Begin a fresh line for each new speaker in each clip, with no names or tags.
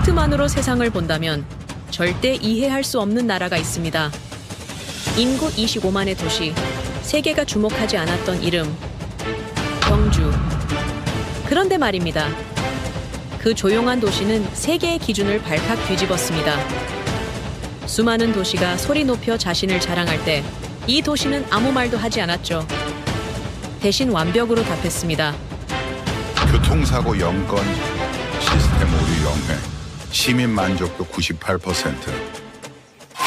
팩트만으로 세상을 본다면 절대 이해할 수 없는 나라가 있습니다. 인구 25만의 도시, 세계가 주목하지 않았던 이름, 경주. 그런데 말입니다. 그 조용한 도시는 세계의 기준을 발칵 뒤집었습니다. 수많은 도시가 소리 높여 자신을 자랑할 때 이 도시는 아무 말도 하지 않았죠. 대신 완벽으로 답했습니다.
교통사고 0건, 시스템 오류 0회, 시민 만족도 98%.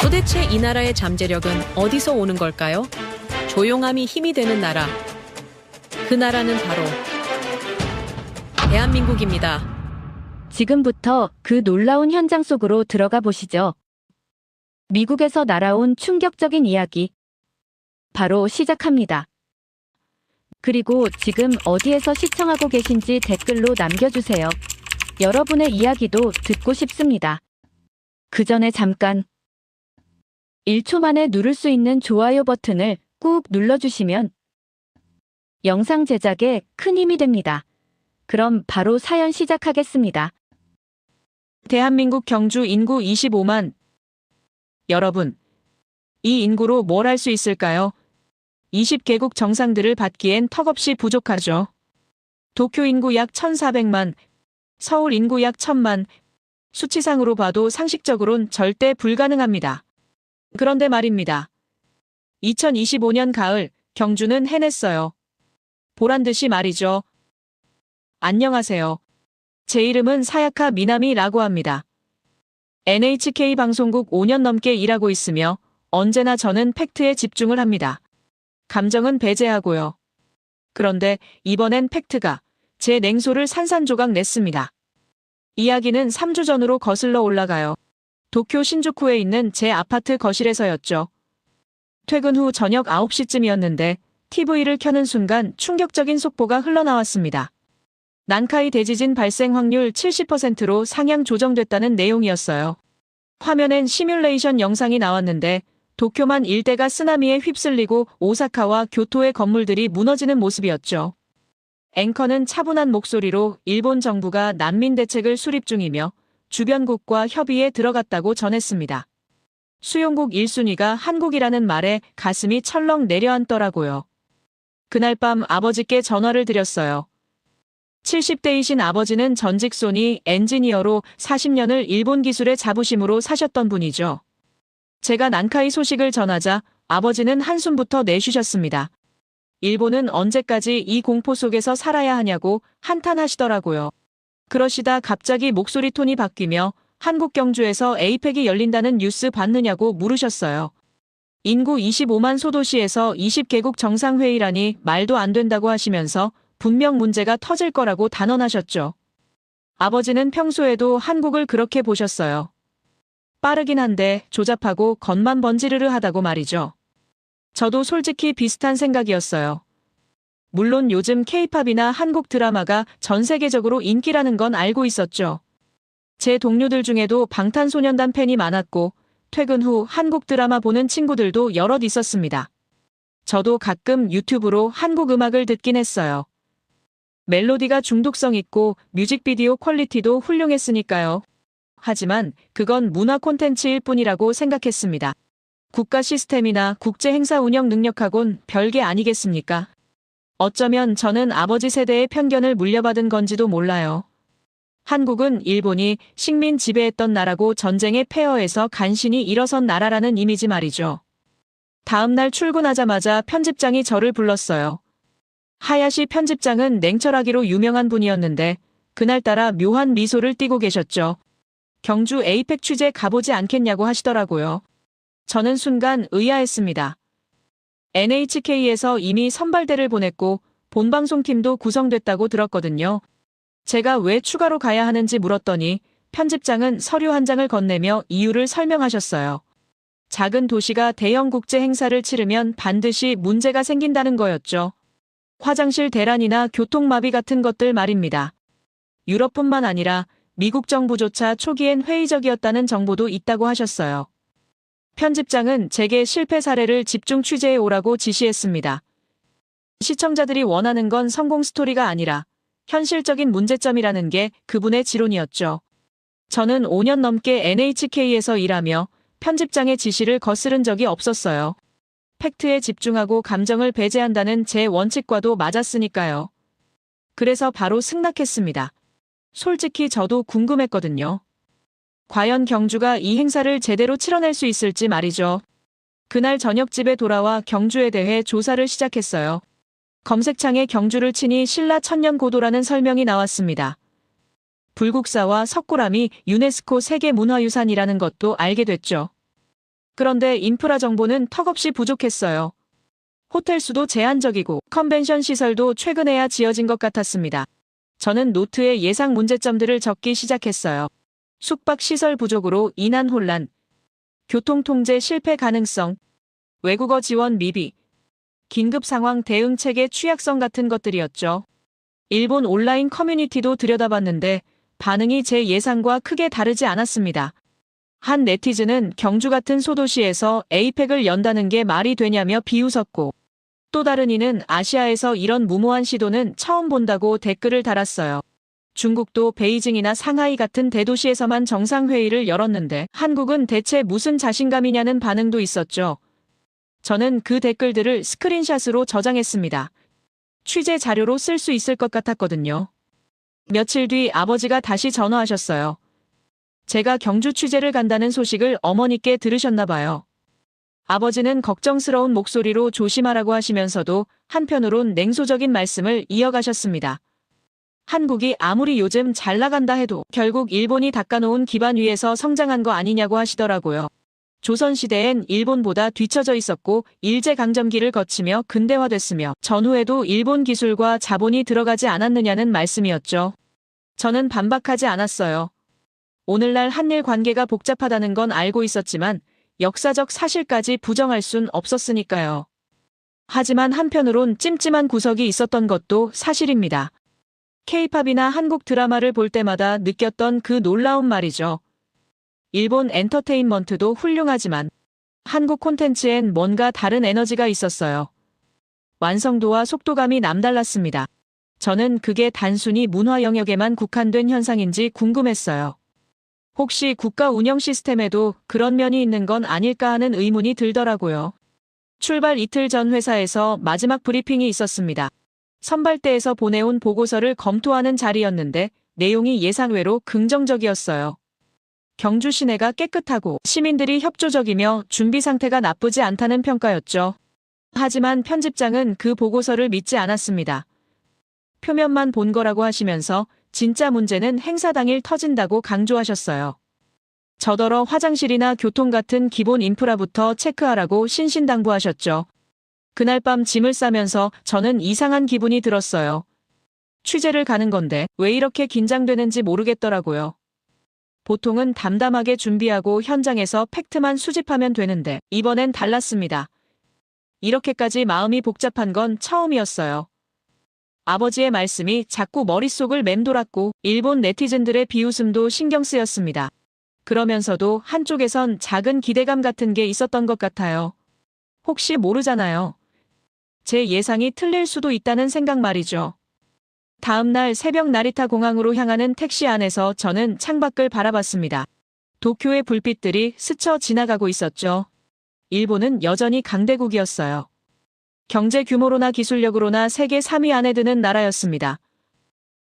도대체 이 나라의 잠재력은 어디서 오는 걸까요? 조용함이 힘이 되는 나라. 그 나라는 바로 대한민국입니다.
지금부터 그 놀라운 현장 속으로 들어가 보시죠. 미국에서 날아온 충격적인 이야기. 바로 시작합니다. 그리고 지금 어디에서 시청하고 계신지 댓글로 남겨주세요. 여러분의 이야기도 듣고 싶습니다. 그 전에 잠깐 1초 만에 누를 수 있는 좋아요 버튼을 꾹 눌러주시면 영상 제작에 큰 힘이 됩니다. 그럼 바로 사연 시작하겠습니다.
대한민국 경주 인구 25만. 여러분, 이 인구로 뭘 할 수 있을까요? 20개국 정상들을 받기엔 턱없이 부족하죠. 도쿄 인구 약 1,400만, 서울 인구 약 1,000만, 수치상으로 봐도 상식적으론 절대 불가능합니다. 그런데 말입니다. 2025년 가을, 경주는 해냈어요. 보란듯이 말이죠. 안녕하세요. 제 이름은 사야카 미나미라고 합니다. NHK 방송국 5년 넘게 일하고 있으며 언제나 저는 팩트에 집중을 합니다. 감정은 배제하고요. 그런데 이번엔 팩트가 제 냉소를 산산조각 냈습니다. 이야기는 3주 전으로 거슬러 올라가요. 도쿄 신주쿠에 있는 제 아파트 거실에서였죠. 퇴근 후 저녁 9시쯤이었는데 TV를 켜는 순간 충격적인 속보가 흘러나왔습니다. 난카이 대지진 발생 확률 70%로 상향 조정됐다는 내용이었어요. 화면엔 시뮬레이션 영상이 나왔는데 도쿄만 일대가 쓰나미에 휩쓸리고 오사카와 교토의 건물들이 무너지는 모습이었죠. 앵커는 차분한 목소리로 일본 정부가 난민 대책을 수립 중이며 주변국과 협의에 들어갔다고 전했습니다. 수용국 1순위가 한국이라는 말에 가슴이 철렁 내려앉더라고요. 그날 밤 아버지께 전화를 드렸어요. 70대이신 아버지는 전직 소니 엔지니어로 40년을 일본 기술의 자부심으로 사셨던 분이죠. 제가 난카이 소식을 전하자 아버지는 한숨부터 내쉬셨습니다. 일본은 언제까지 이 공포 속에서 살아야 하냐고 한탄하시더라고요. 그러시다 갑자기 목소리 톤이 바뀌며 한국 경주에서 에이펙이 열린다는 뉴스 봤느냐고 물으셨어요. 인구 25만 소도시에서 20개국 정상회의라니 말도 안 된다고 하시면서 분명 문제가 터질 거라고 단언하셨죠. 아버지는 평소에도 한국을 그렇게 보셨어요. 빠르긴 한데 조잡하고 겉만 번지르르 하다고 말이죠. 저도 솔직히 비슷한 생각이었어요. 물론 요즘 K-팝이나 한국 드라마가 전 세계적으로 인기라는 건 알고 있었죠. 제 동료들 중에도 방탄소년단 팬이 많았고 퇴근 후 한국 드라마 보는 친구들도 여럿 있었습니다. 저도 가끔 유튜브로 한국 음악을 듣긴 했어요. 멜로디가 중독성 있고 뮤직비디오 퀄리티도 훌륭했으니까요. 하지만 그건 문화 콘텐츠일 뿐이라고 생각했습니다. 국가 시스템이나 국제 행사 운영 능력하곤 별게 아니겠습니까? 어쩌면 저는 아버지 세대의 편견을 물려받은 건지도 몰라요. 한국은 일본이 식민 지배했던 나라고 전쟁의 폐허에서 간신히 일어선 나라라는 이미지 말이죠. 다음 날 출근하자마자 편집장이 저를 불렀어요. 하야시 편집장은 냉철하기로 유명한 분이었는데 그날따라 묘한 미소를 띠고 계셨죠. 경주 에이펙 취재 가보지 않겠냐고 하시더라고요. 저는 순간 의아했습니다. NHK에서 이미 선발대를 보냈고 본방송팀도 구성됐다고 들었거든요. 제가 왜 추가로 가야 하는지 물었더니 편집장은 서류 한 장을 건네며 이유를 설명하셨어요. 작은 도시가 대형 국제 행사를 치르면 반드시 문제가 생긴다는 거였죠. 화장실 대란이나 교통마비 같은 것들 말입니다. 유럽뿐만 아니라 미국 정부조차 초기엔 회의적이었다는 정보도 있다고 하셨어요. 편집장은 제게 실패 사례를 집중 취재해 오라고 지시했습니다. 시청자들이 원하는 건 성공 스토리가 아니라 현실적인 문제점이라는 게 그분의 지론이었죠. 저는 5년 넘게 NHK에서 일하며 편집장의 지시를 거스른 적이 없었어요. 팩트에 집중하고 감정을 배제한다는 제 원칙과도 맞았으니까요. 그래서 바로 승낙했습니다. 솔직히 저도 궁금했거든요. 과연 경주가 이 행사를 제대로 치러낼 수 있을지 말이죠. 그날 저녁 집에 돌아와 경주에 대해 조사를 시작했어요. 검색창에 경주를 치니 신라 천년고도라는 설명이 나왔습니다. 불국사와 석굴암이 유네스코 세계문화유산이라는 것도 알게 됐죠. 그런데 인프라 정보는 턱없이 부족했어요. 호텔 수도 제한적이고 컨벤션 시설도 최근에야 지어진 것 같았습니다. 저는 노트에 예상 문제점들을 적기 시작했어요. 숙박 시설 부족으로 인한 혼란, 교통 통제 실패 가능성, 외국어 지원 미비, 긴급 상황 대응 체계 취약성 같은 것들이었죠. 일본 온라인 커뮤니티도 들여다봤는데 반응이 제 예상과 크게 다르지 않았습니다. 한 네티즌은 경주 같은 소도시에서 에이펙을 연다는 게 말이 되냐며 비웃었고, 또 다른 이는 아시아에서 이런 무모한 시도는 처음 본다고 댓글을 달았어요. 중국도 베이징이나 상하이 같은 대도시에서만 정상회의를 열었는데 한국은 대체 무슨 자신감이냐는 반응도 있었죠. 저는 그 댓글들을 스크린샷으로 저장했습니다. 취재 자료로 쓸 수 있을 것 같았거든요. 며칠 뒤 아버지가 다시 전화하셨어요. 제가 경주 취재를 간다는 소식을 어머니께 들으셨나 봐요. 아버지는 걱정스러운 목소리로 조심하라고 하시면서도 한편으론 냉소적인 말씀을 이어가셨습니다. 한국이 아무리 요즘 잘 나간다 해도 결국 일본이 닦아놓은 기반 위에서 성장한 거 아니냐고 하시더라고요. 조선시대엔 일본보다 뒤처져 있었고 일제강점기를 거치며 근대화됐으며 전후에도 일본 기술과 자본이 들어가지 않았느냐는 말씀이었죠. 저는 반박하지 않았어요. 오늘날 한일 관계가 복잡하다는 건 알고 있었지만 역사적 사실까지 부정할 순 없었으니까요. 하지만 한편으론 찜찜한 구석이 있었던 것도 사실입니다. K-팝이나 한국 드라마를 볼 때마다 느꼈던 그 놀라운 말이죠. 일본 엔터테인먼트도 훌륭하지만 한국 콘텐츠엔 뭔가 다른 에너지가 있었어요. 완성도와 속도감이 남달랐습니다. 저는 그게 단순히 문화 영역에만 국한된 현상인지 궁금했어요. 혹시 국가 운영 시스템에도 그런 면이 있는 건 아닐까 하는 의문이 들더라고요. 출발 이틀 전 회사에서 마지막 브리핑이 있었습니다. 선발대에서 보내온 보고서를 검토하는 자리였는데 내용이 예상외로 긍정적이었어요. 경주 시내가 깨끗하고 시민들이 협조적이며 준비 상태가 나쁘지 않다는 평가였죠. 하지만 편집장은 그 보고서를 믿지 않았습니다. 표면만 본 거라고 하시면서 진짜 문제는 행사 당일 터진다고 강조하셨어요. 저더러 화장실이나 교통 같은 기본 인프라부터 체크하라고 신신당부하셨죠. 그날 밤 짐을 싸면서 저는 이상한 기분이 들었어요. 취재를 가는 건데 왜 이렇게 긴장되는지 모르겠더라고요. 보통은 담담하게 준비하고 현장에서 팩트만 수집하면 되는데 이번엔 달랐습니다. 이렇게까지 마음이 복잡한 건 처음이었어요. 아버지의 말씀이 자꾸 머릿속을 맴돌았고 일본 네티즌들의 비웃음도 신경 쓰였습니다. 그러면서도 한쪽에선 작은 기대감 같은 게 있었던 것 같아요. 혹시 모르잖아요. 제 예상이 틀릴 수도 있다는 생각 말이죠. 다음 날 새벽 나리타 공항으로 향하는 택시 안에서 저는 창밖을 바라봤습니다. 도쿄의 불빛들이 스쳐 지나가고 있었죠. 일본은 여전히 강대국이었어요. 경제 규모로나 기술력으로나 세계 3위 안에 드는 나라였습니다.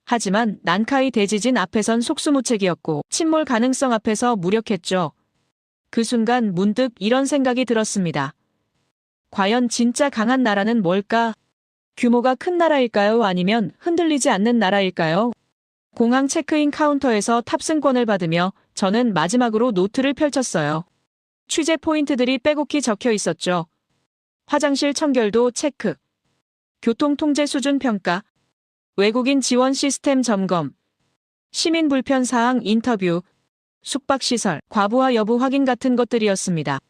하지만 난카이 대지진 앞에선 속수무책이었고 침몰 가능성 앞에서 무력했죠. 그 순간 문득 이런 생각이 들었습니다. 과연 진짜 강한 나라는 뭘까? 규모가 큰 나라일까요? 아니면 흔들리지 않는 나라일까요? 공항 체크인 카운터에서 탑승권을 받으며 저는 마지막으로 노트를 펼쳤어요. 취재 포인트들이 빼곡히 적혀 있었죠. 화장실 청결도 체크, 교통 통제 수준 평가, 외국인 지원 시스템 점검, 시민 불편 사항 인터뷰, 숙박시설, 과부하 여부 확인 같은 것들이었습니다.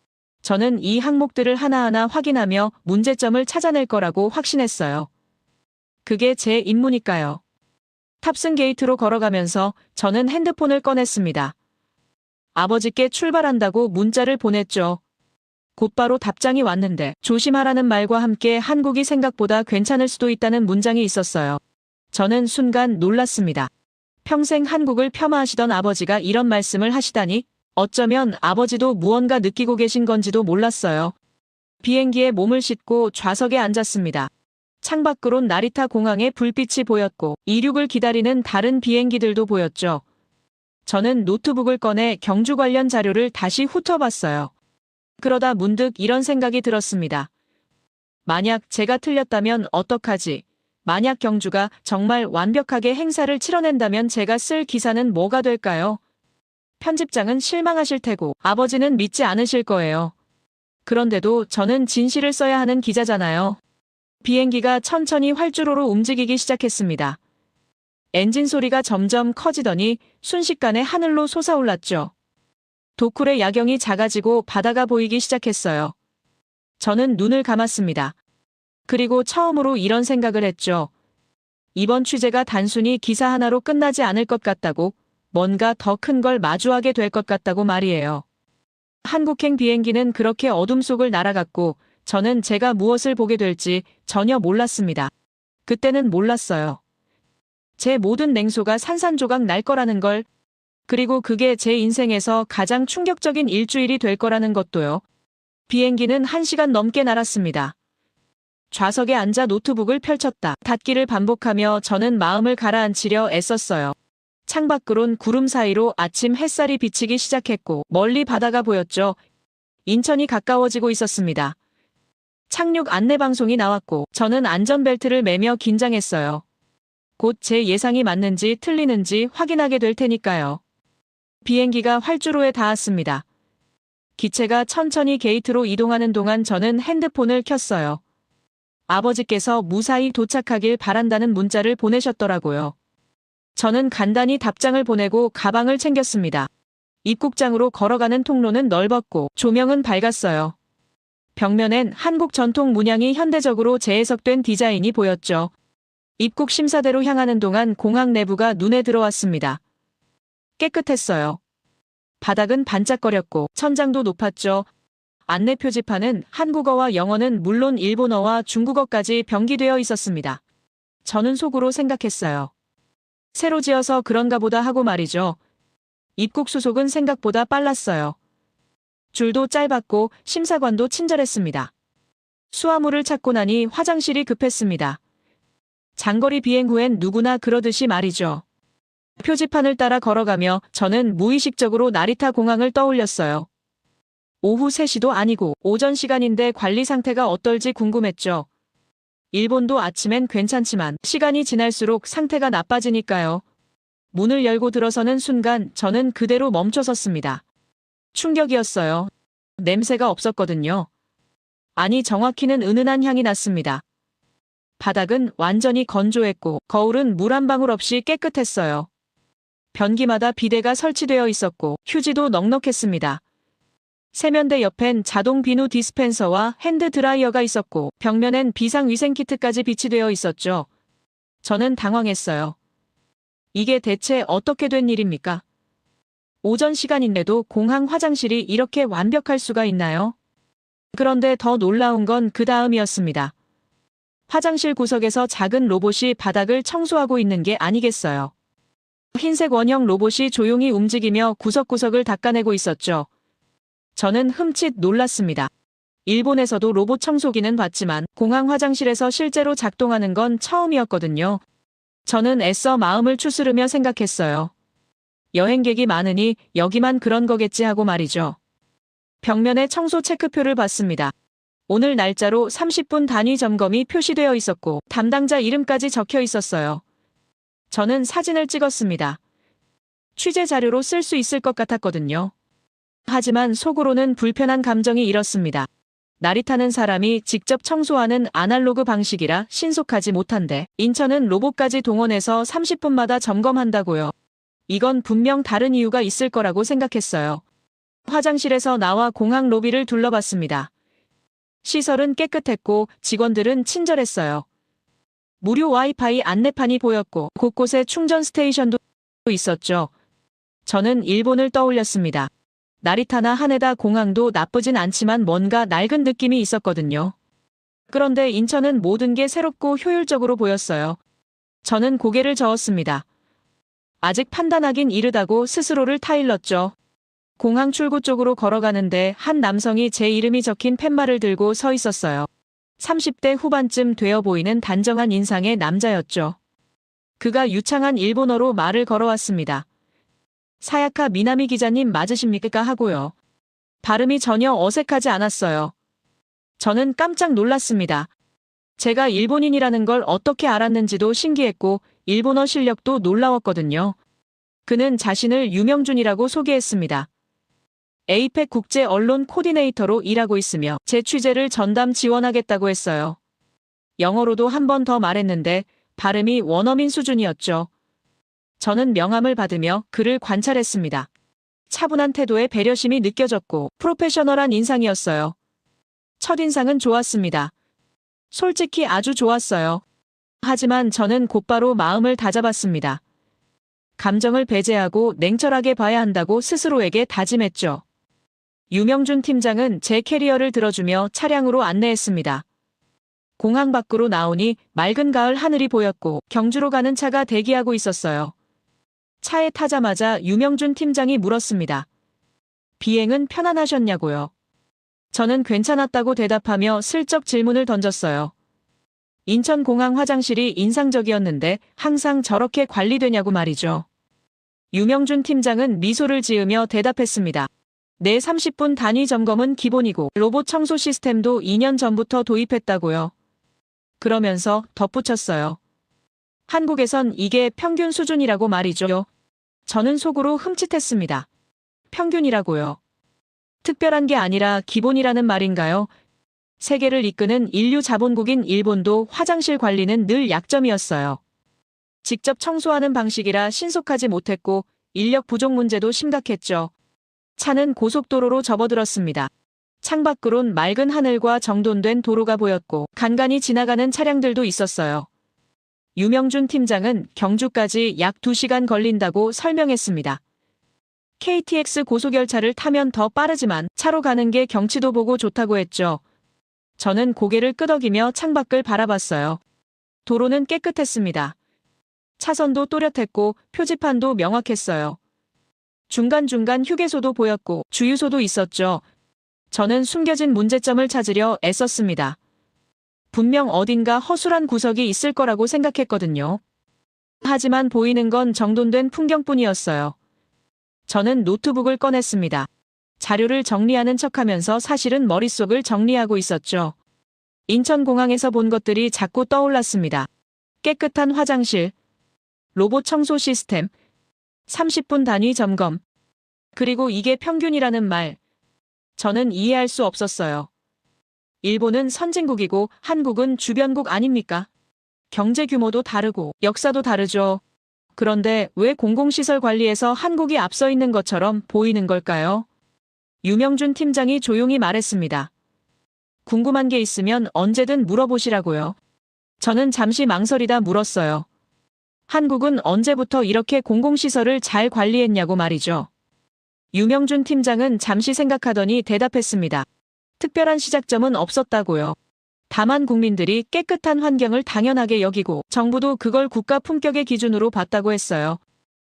저는 이 항목들을 하나하나 확인하며 문제점을 찾아낼 거라고 확신했어요. 그게 제 임무니까요. 탑승 게이트로 걸어가면서 저는 핸드폰을 꺼냈습니다. 아버지께 출발한다고 문자를 보냈죠. 곧바로 답장이 왔는데 조심하라는 말과 함께 한국이 생각보다 괜찮을 수도 있다는 문장이 있었어요. 저는 순간 놀랐습니다. 평생 한국을 폄하하시던 아버지가 이런 말씀을 하시다니 어쩌면 아버지도 무언가 느끼고 계신 건지도 몰랐어요. 비행기에 몸을 싣고 좌석에 앉았습니다. 창밖으론 나리타 공항의 불빛이 보였고 이륙을 기다리는 다른 비행기들도 보였죠. 저는 노트북을 꺼내 경주 관련 자료를 다시 훑어봤어요. 그러다 문득 이런 생각이 들었습니다. 만약 제가 틀렸다면 어떡하지? 만약 경주가 정말 완벽하게 행사를 치러낸다면 제가 쓸 기사는 뭐가 될까요? 편집장은 실망하실 테고 아버지는 믿지 않으실 거예요. 그런데도 저는 진실을 써야 하는 기자잖아요. 비행기가 천천히 활주로로 움직이기 시작했습니다. 엔진 소리가 점점 커지더니 순식간에 하늘로 솟아올랐죠. 도쿨의 야경이 작아지고 바다가 보이기 시작했어요. 저는 눈을 감았습니다. 그리고 처음으로 이런 생각을 했죠. 이번 취재가 단순히 기사 하나로 끝나지 않을 것 같다고, 뭔가 더 큰 걸 마주하게 될 것 같다고 말이에요. 한국행 비행기는 그렇게 어둠 속을 날아갔고 저는 제가 무엇을 보게 될지 전혀 몰랐습니다. 그때는 몰랐어요. 제 모든 냉소가 산산조각 날 거라는 걸, 그리고 그게 제 인생에서 가장 충격적인 일주일이 될 거라는 것도요. 비행기는 1시간 넘게 날았습니다. 좌석에 앉아 노트북을 펼쳤다 닫기를 반복하며 저는 마음을 가라앉히려 애썼어요. 창밖으론 구름 사이로 아침 햇살이 비치기 시작했고 멀리 바다가 보였죠. 인천이 가까워지고 있었습니다. 착륙 안내방송이 나왔고 저는 안전벨트를 매며 긴장했어요. 곧 제 예상이 맞는지 틀리는지 확인하게 될 테니까요. 비행기가 활주로에 닿았습니다. 기체가 천천히 게이트로 이동하는 동안 저는 핸드폰을 켰어요. 아버지께서 무사히 도착하길 바란다는 문자를 보내셨더라고요. 저는 간단히 답장을 보내고 가방을 챙겼습니다. 입국장으로 걸어가는 통로는 넓었고 조명은 밝았어요. 벽면엔 한국 전통 문양이 현대적으로 재해석된 디자인이 보였죠. 입국 심사대로 향하는 동안 공항 내부가 눈에 들어왔습니다. 깨끗했어요. 바닥은 반짝거렸고 천장도 높았죠. 안내 표지판은 한국어와 영어는 물론 일본어와 중국어까지 병기되어 있었습니다. 저는 속으로 생각했어요. 새로 지어서 그런가 보다 하고 말이죠. 입국 수속은 생각보다 빨랐어요. 줄도 짧았고 심사관도 친절했습니다. 수화물을 찾고 나니 화장실이 급했습니다. 장거리 비행 후엔 누구나 그러듯이 말이죠. 표지판을 따라 걸어가며 저는 무의식적으로 나리타 공항을 떠올렸어요. 오후 3시도 아니고 오전 시간인데 관리 상태가 어떨지 궁금했죠. 일본도 아침엔 괜찮지만 시간이 지날수록 상태가 나빠지니까요. 문을 열고 들어서는 순간 저는 그대로 멈춰섰습니다. 충격이었어요. 냄새가 없었거든요. 아니 정확히는 은은한 향이 났습니다. 바닥은 완전히 건조했고 거울은 물 한 방울 없이 깨끗했어요. 변기마다 비데가 설치되어 있었고 휴지도 넉넉했습니다. 세면대 옆엔 자동 비누 디스펜서와 핸드 드라이어가 있었고 벽면엔 비상위생 키트까지 비치되어 있었죠. 저는 당황했어요. 이게 대체 어떻게 된 일입니까? 오전 시간인데도 공항 화장실이 이렇게 완벽할 수가 있나요? 그런데 더 놀라운 건 그 다음이었습니다. 화장실 구석에서 작은 로봇이 바닥을 청소하고 있는 게 아니겠어요. 흰색 원형 로봇이 조용히 움직이며 구석구석을 닦아내고 있었죠. 저는 흠칫 놀랐습니다. 일본에서도 로봇 청소기는 봤지만 공항 화장실에서 실제로 작동하는 건 처음이었거든요. 저는 애써 마음을 추스르며 생각했어요. 여행객이 많으니 여기만 그런 거겠지 하고 말이죠. 벽면에 청소 체크표를 봤습니다. 오늘 날짜로 30분 단위 점검이 표시되어 있었고 담당자 이름까지 적혀 있었어요. 저는 사진을 찍었습니다. 취재 자료로 쓸 수 있을 것 같았거든요. 하지만 속으로는 불편한 감정이 일었습니다. 나리타는 사람이 직접 청소하는 아날로그 방식이라 신속하지 못한데 인천은 로봇까지 동원해서 30분마다 점검한다고요. 이건 분명 다른 이유가 있을 거라고 생각했어요. 화장실에서 나와 공항 로비를 둘러봤습니다. 시설은 깨끗했고 직원들은 친절했어요. 무료 와이파이 안내판이 보였고 곳곳에 충전 스테이션도 있었죠. 저는 일본을 떠올렸습니다. 나리타나 하네다 공항도 나쁘진 않지만 뭔가 낡은 느낌이 있었거든요. 그런데 인천은 모든 게 새롭고 효율적으로 보였어요. 저는 고개를 저었습니다. 아직 판단하긴 이르다고 스스로를 타일렀죠. 공항 출구 쪽으로 걸어가는데 한 남성이 제 이름이 적힌 팻말을 들고 서 있었어요. 30대 후반쯤 되어 보이는 단정한 인상의 남자였죠. 그가 유창한 일본어로 말을 걸어왔습니다. 사야카 미나미 기자님 맞으십니까 하고요. 발음이 전혀 어색하지 않았어요. 저는 깜짝 놀랐습니다. 제가 일본인이라는 걸 어떻게 알았는지도 신기했고 일본어 실력도 놀라웠거든요. 그는 자신을 유명준이라고 소개했습니다. 에이펙 국제 언론 코디네이터로 일하고 있으며 제 취재를 전담 지원하겠다고 했어요. 영어로도 한 번 더 말했는데 발음이 원어민 수준이었죠. 저는 명함을 받으며 그를 관찰했습니다. 차분한 태도에 배려심이 느껴졌고 프로페셔널한 인상이었어요. 첫인상은 좋았습니다. 솔직히 아주 좋았어요. 하지만 저는 곧바로 마음을 다잡았습니다. 감정을 배제하고 냉철하게 봐야 한다고 스스로에게 다짐했죠. 유명준 팀장은 제 캐리어를 들어주며 차량으로 안내했습니다. 공항 밖으로 나오니 맑은 가을 하늘이 보였고 경주로 가는 차가 대기하고 있었어요. 차에 타자마자 유명준 팀장이 물었습니다. 비행은 편안하셨냐고요. 저는 괜찮았다고 대답하며 슬쩍 질문을 던졌어요. 인천공항 화장실이 인상적이었는데 항상 저렇게 관리되냐고 말이죠. 유명준 팀장은 미소를 지으며 대답했습니다. 내 30분 단위 점검은 기본이고 로봇 청소 시스템도 2년 전부터 도입했다고요. 그러면서 덧붙였어요. 한국에선 이게 평균 수준이라고 말이죠. 저는 속으로 흠칫했습니다. 평균이라고요. 특별한 게 아니라 기본이라는 말인가요? 세계를 이끄는 인류 자본국인 일본도 화장실 관리는 늘 약점이었어요. 직접 청소하는 방식이라 신속하지 못했고 인력 부족 문제도 심각했죠. 차는 고속도로로 접어들었습니다. 창밖으론 맑은 하늘과 정돈된 도로가 보였고 간간히 지나가는 차량들도 있었어요. 유명준 팀장은 경주까지 약 2시간 걸린다고 설명했습니다. KTX 고속열차를 타면 더 빠르지만 차로 가는 게 경치도 보고 좋다고 했죠. 저는 고개를 끄덕이며 창밖을 바라봤어요. 도로는 깨끗했습니다. 차선도 또렷했고 표지판도 명확했어요. 중간중간 휴게소도 보였고 주유소도 있었죠. 저는 숨겨진 문제점을 찾으려 애썼습니다. 분명 어딘가 허술한 구석이 있을 거라고 생각했거든요. 하지만 보이는 건 정돈된 풍경뿐이었어요. 저는 노트북을 꺼냈습니다. 자료를 정리하는 척하면서 사실은 머릿속을 정리하고 있었죠. 인천공항에서 본 것들이 자꾸 떠올랐습니다. 깨끗한 화장실, 로봇 청소 시스템, 30분 단위 점검, 그리고 이게 평균이라는 말. 저는 이해할 수 없었어요. 일본은 선진국이고 한국은 주변국 아닙니까? 경제 규모도 다르고 역사도 다르죠. 그런데 왜 공공시설 관리에서 한국이 앞서 있는 것처럼 보이는 걸까요? 유명준 팀장이 조용히 말했습니다. 궁금한 게 있으면 언제든 물어보시라고요. 저는 잠시 망설이다 물었어요. 한국은 언제부터 이렇게 공공시설을 잘 관리했냐고 말이죠. 유명준 팀장은 잠시 생각하더니 대답했습니다. 특별한 시작점은 없었다고요. 다만 국민들이 깨끗한 환경을 당연하게 여기고 정부도 그걸 국가 품격의 기준으로 봤다고 했어요.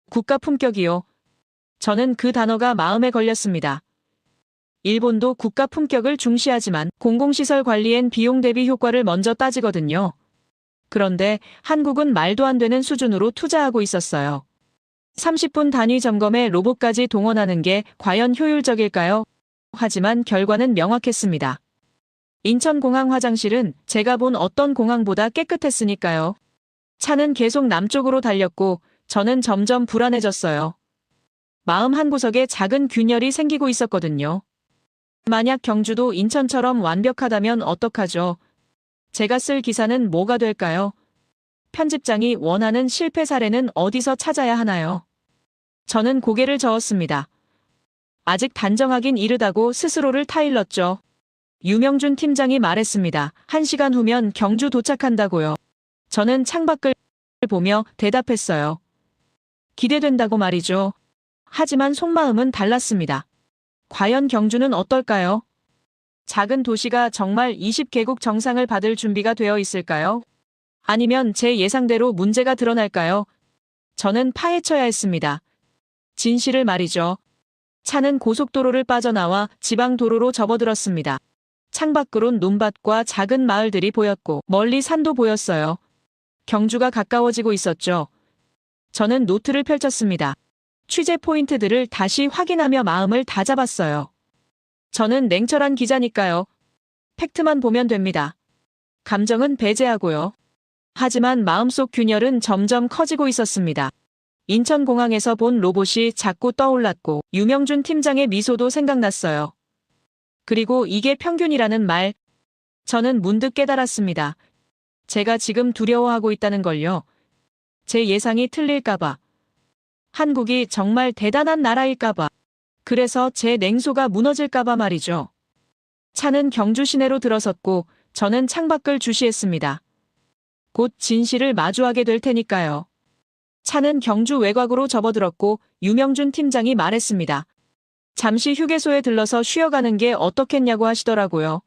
국가 품격이요. 저는 그 단어가 마음에 걸렸습니다. 일본도 국가 품격을 중시하지만 공공시설 관리엔 비용 대비 효과를 먼저 따지거든요. 그런데 한국은 말도 안 되는 수준으로 투자하고 있었어요. 30분 단위 점검에 로봇까지 동원하는 게 과연 효율적일까요? 하지만 결과는 명확했습니다. 인천공항 화장실은 제가 본 어떤 공항보다 깨끗했으니까요. 차는 계속 남쪽으로 달렸고 저는 점점 불안해졌어요. 마음 한구석에 작은 균열이 생기고 있었거든요. 만약 경주도 인천처럼 완벽하다면 어떡하죠? 제가 쓸 기사는 뭐가 될까요? 편집장이 원하는 실패 사례는 어디서 찾아야 하나요? 저는 고개를 저었습니다. 아직 단정하긴 이르다고 스스로를 타일렀죠. 유명준 팀장이 말했습니다. 1시간 후면 경주 도착한다고요. 저는 창밖을 보며 대답했어요. 기대된다고 말이죠. 하지만 속마음은 달랐습니다. 과연 경주는 어떨까요? 작은 도시가 정말 20개국 정상을 받을 준비가 되어 있을까요? 아니면 제 예상대로 문제가 드러날까요? 저는 파헤쳐야 했습니다. 진실을 말이죠. 차는 고속도로를 빠져나와 지방도로로 접어들었습니다. 창밖으론 논밭과 작은 마을들이 보였고 멀리 산도 보였어요. 경주가 가까워지고 있었죠. 저는 노트를 펼쳤습니다. 취재 포인트들을 다시 확인하며 마음을 다잡았어요. 저는 냉철한 기자니까요. 팩트만 보면 됩니다. 감정은 배제하고요. 하지만 마음속 균열은 점점 커지고 있었습니다. 인천공항에서 본 로봇이 자꾸 떠올랐고 유명준 팀장의 미소도 생각났어요. 그리고 이게 평균이라는 말. 저는 문득 깨달았습니다. 제가 지금 두려워하고 있다는 걸요. 제 예상이 틀릴까봐. 한국이 정말 대단한 나라일까봐. 그래서 제 냉소가 무너질까봐 말이죠. 차는 경주 시내로 들어섰고 저는 창밖을 주시했습니다. 곧 진실을 마주하게 될 테니까요. 차는 경주 외곽으로 접어들었고 유명준 팀장이 말했습니다. 잠시 휴게소에 들러서 쉬어가는 게 어떻겠냐고 하시더라고요.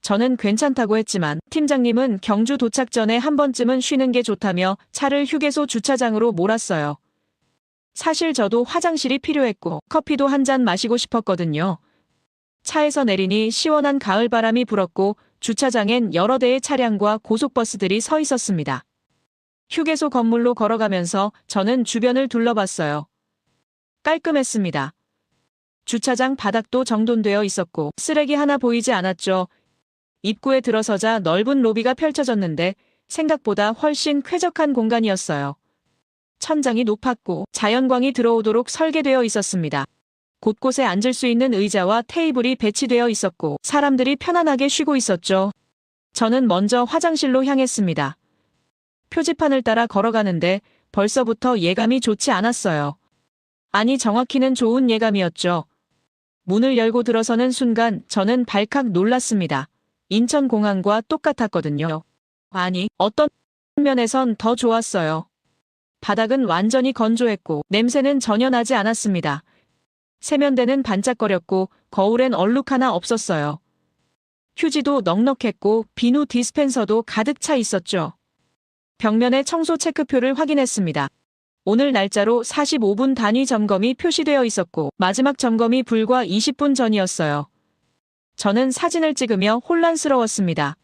저는 괜찮다고 했지만 팀장님은 경주 도착 전에 한 번쯤은 쉬는 게 좋다며 차를 휴게소 주차장으로 몰았어요. 사실 저도 화장실이 필요했고 커피도 한 잔 마시고 싶었거든요. 차에서 내리니 시원한 가을바람이 불었고 주차장엔 여러 대의 차량과 고속버스들이 서 있었습니다. 휴게소 건물로 걸어가면서 저는 주변을 둘러봤어요. 깔끔했습니다. 주차장 바닥도 정돈되어 있었고 쓰레기 하나 보이지 않았죠. 입구에 들어서자 넓은 로비가 펼쳐졌는데 생각보다 훨씬 쾌적한 공간이었어요. 천장이 높았고 자연광이 들어오도록 설계되어 있었습니다. 곳곳에 앉을 수 있는 의자와 테이블이 배치되어 있었고 사람들이 편안하게 쉬고 있었죠. 저는 먼저 화장실로 향했습니다. 표지판을 따라 걸어가는데 벌써부터 예감이 좋지 않았어요. 아니 정확히는 좋은 예감이었죠. 문을 열고 들어서는 순간 저는 발칵 놀랐습니다. 인천공항과 똑같았거든요. 아니, 어떤 면에선 더 좋았어요. 바닥은 완전히 건조했고 냄새는 전혀 나지 않았습니다. 세면대는 반짝거렸고 거울엔 얼룩 하나 없었어요. 휴지도 넉넉했고 비누 디스펜서도 가득 차 있었죠. 벽면에 청소 체크표를 확인했습니다. 오늘 날짜로 45분 단위 점검이 표시되어 있었고 마지막 점검이 불과 20분 전이었어요. 저는 사진을 찍으며 혼란스러웠습니다.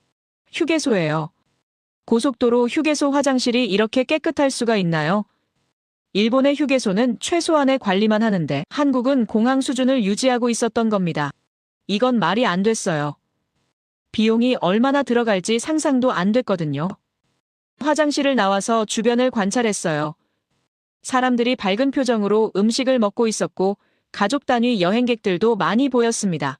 휴게소예요. 고속도로 휴게소 화장실이 이렇게 깨끗할 수가 있나요? 일본의 휴게소는 최소한의 관리만 하는데 한국은 공항 수준을 유지하고 있었던 겁니다. 이건 말이 안 됐어요. 비용이 얼마나 들어갈지 상상도 안 됐거든요. 화장실을 나와서 주변을 관찰했어요. 사람들이 밝은 표정으로 음식을 먹고 있었고 가족 단위 여행객들도 많이 보였습니다.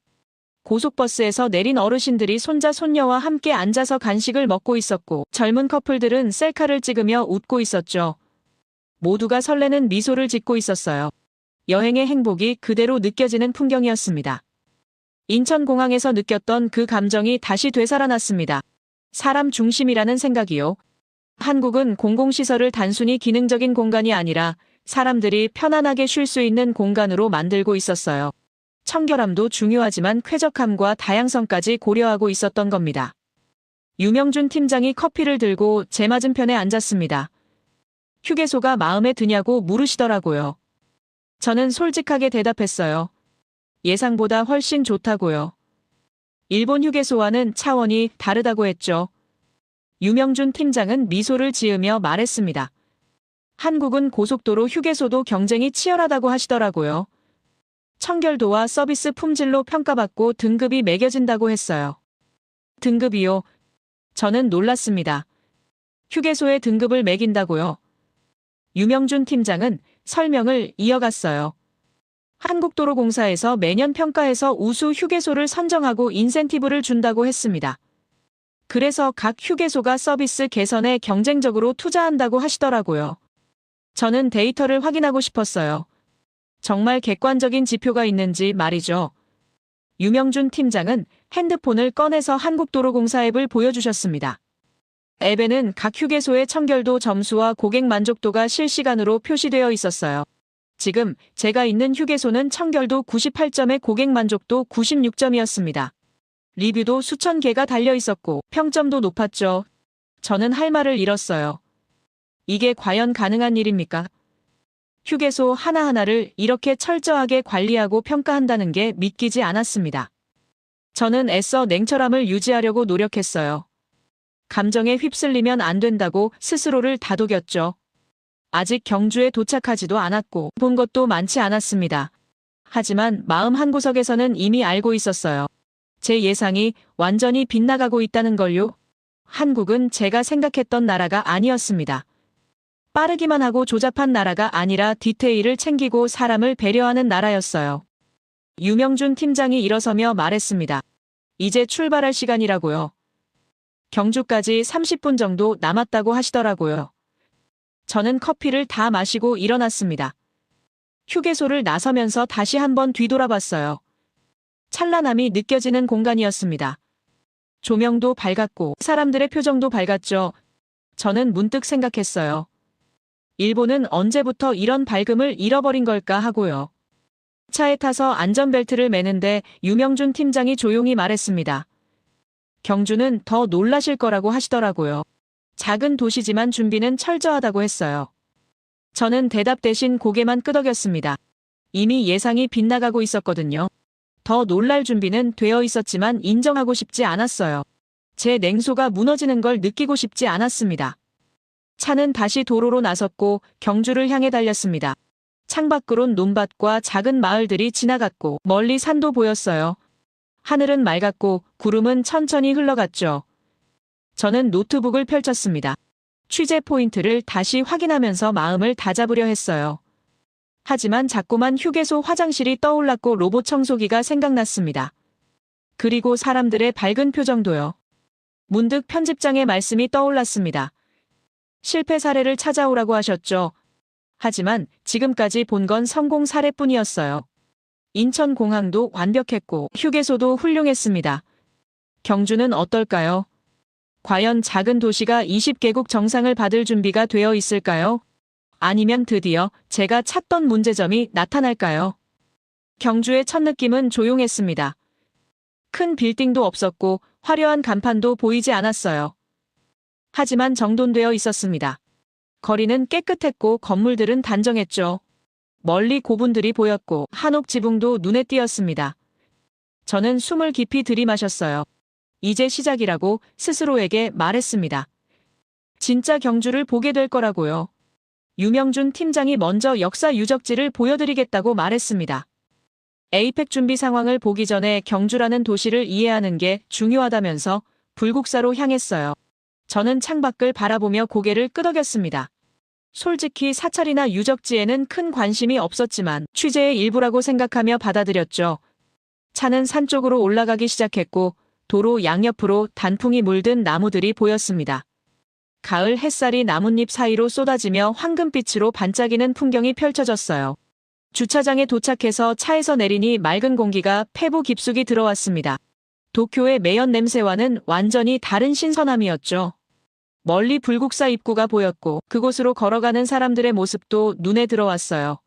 고속버스에서 내린 어르신들이 손자 손녀와 함께 앉아서 간식을 먹고 있었고 젊은 커플들은 셀카를 찍으며 웃고 있었죠. 모두가 설레는 미소를 짓고 있었어요. 여행의 행복이 그대로 느껴지는 풍경이었습니다. 인천공항에서 느꼈던 그 감정이 다시 되살아났습니다. 사람 중심이라는 생각이요. 한국은 공공시설을 단순히 기능적인 공간이 아니라 사람들이 편안하게 쉴 수 있는 공간으로 만들고 있었어요. 청결함도 중요하지만 쾌적함과 다양성까지 고려하고 있었던 겁니다. 유명준 팀장이 커피를 들고 제 맞은편에 앉았습니다. 휴게소가 마음에 드냐고 물으시더라고요. 저는 솔직하게 대답했어요. 예상보다 훨씬 좋다고요. 일본 휴게소와는 차원이 다르다고 했죠. 유명준 팀장은 미소를 지으며 말했습니다. 한국은 고속도로 휴게소도 경쟁이 치열하다고 하시더라고요. 청결도와 서비스 품질로 평가받고 등급이 매겨진다고 했어요. 등급이요? 저는 놀랐습니다. 휴게소의 등급을 매긴다고요? 유명준 팀장은 설명을 이어갔어요. 한국도로공사에서 매년 평가해서 우수 휴게소를 선정하고 인센티브를 준다고 했습니다. 그래서 각 휴게소가 서비스 개선에 경쟁적으로 투자한다고 하시더라고요. 저는 데이터를 확인하고 싶었어요. 정말 객관적인 지표가 있는지 말이죠. 유명준 팀장은 핸드폰을 꺼내서 한국도로공사 앱을 보여주셨습니다. 앱에는 각 휴게소의 청결도 점수와 고객 만족도가 실시간으로 표시되어 있었어요. 지금 제가 있는 휴게소는 청결도 98점에 고객 만족도 96점이었습니다. 리뷰도 수천 개가 달려 있었고 평점도 높았죠. 저는 할 말을 잃었어요. 이게 과연 가능한 일입니까? 휴게소 하나하나를 이렇게 철저하게 관리하고 평가한다는 게 믿기지 않았습니다. 저는 애써 냉철함을 유지하려고 노력했어요. 감정에 휩쓸리면 안 된다고 스스로를 다독였죠. 아직 경주에 도착하지도 않았고 본 것도 많지 않았습니다. 하지만 마음 한구석에서는 이미 알고 있었어요. 제 예상이 완전히 빗나가고 있다는 걸요. 한국은 제가 생각했던 나라가 아니었습니다. 빠르기만 하고 조잡한 나라가 아니라 디테일을 챙기고 사람을 배려하는 나라였어요. 유명준 팀장이 일어서며 말했습니다. 이제 출발할 시간이라고요. 경주까지 30분 정도 남았다고 하시더라고요. 저는 커피를 다 마시고 일어났습니다. 휴게소를 나서면서 다시 한번 뒤돌아봤어요. 찬란함이 느껴지는 공간이었습니다. 조명도 밝았고 사람들의 표정도 밝았죠. 저는 문득 생각했어요. 일본은 언제부터 이런 밝음을 잃어버린 걸까 하고요. 차에 타서 안전벨트를 매는데 유명준 팀장이 조용히 말했습니다. 경주는 더 놀라실 거라고 하시더라고요. 작은 도시지만 준비는 철저하다고 했어요. 저는 대답 대신 고개만 끄덕였습니다. 이미 예상이 빗나가고 있었거든요. 더 놀랄 준비는 되어 있었지만 인정하고 싶지 않았어요. 제 냉소가 무너지는 걸 느끼고 싶지 않았습니다. 차는 다시 도로로 나섰고 경주를 향해 달렸습니다. 창밖으론 논밭과 작은 마을들이 지나갔고 멀리 산도 보였어요. 하늘은 맑았고 구름은 천천히 흘러갔죠. 저는 노트북을 펼쳤습니다. 취재 포인트를 다시 확인하면서 마음을 다잡으려 했어요. 하지만 자꾸만 휴게소 화장실이 떠올랐고 로봇 청소기가 생각났습니다. 그리고 사람들의 밝은 표정도요. 문득 편집장의 말씀이 떠올랐습니다. 실패 사례를 찾아오라고 하셨죠. 하지만 지금까지 본 건 성공 사례뿐이었어요. 인천공항도 완벽했고 휴게소도 훌륭했습니다. 경주는 어떨까요? 과연 작은 도시가 20개국 정상을 받을 준비가 되어 있을까요? 아니면 드디어 제가 찾던 문제점이 나타날까요? 경주의 첫 느낌은 조용했습니다. 큰 빌딩도 없었고 화려한 간판도 보이지 않았어요. 하지만 정돈되어 있었습니다. 거리는 깨끗했고 건물들은 단정했죠. 멀리 고분들이 보였고 한옥 지붕도 눈에 띄었습니다. 저는 숨을 깊이 들이마셨어요. 이제 시작이라고 스스로에게 말했습니다. 진짜 경주를 보게 될 거라고요. 유명준 팀장이 먼저 역사 유적지를 보여드리겠다고 말했습니다. 에이펙 준비 상황을 보기 전에 경주라는 도시를 이해하는 게 중요하다면서 불국사로 향했어요. 저는 창밖을 바라보며 고개를 끄덕였습니다. 솔직히 사찰이나 유적지에는 큰 관심이 없었지만 취재의 일부라고 생각하며 받아들였죠. 차는 산 쪽으로 올라가기 시작했고 도로 양옆으로 단풍이 물든 나무들이 보였습니다. 가을 햇살이 나뭇잎 사이로 쏟아지며 황금빛으로 반짝이는 풍경이 펼쳐졌어요. 주차장에 도착해서 차에서 내리니 맑은 공기가 폐부 깊숙이 들어왔습니다. 도쿄의 매연 냄새와는 완전히 다른 신선함이었죠. 멀리 불국사 입구가 보였고 그곳으로 걸어가는 사람들의 모습도 눈에 들어왔어요.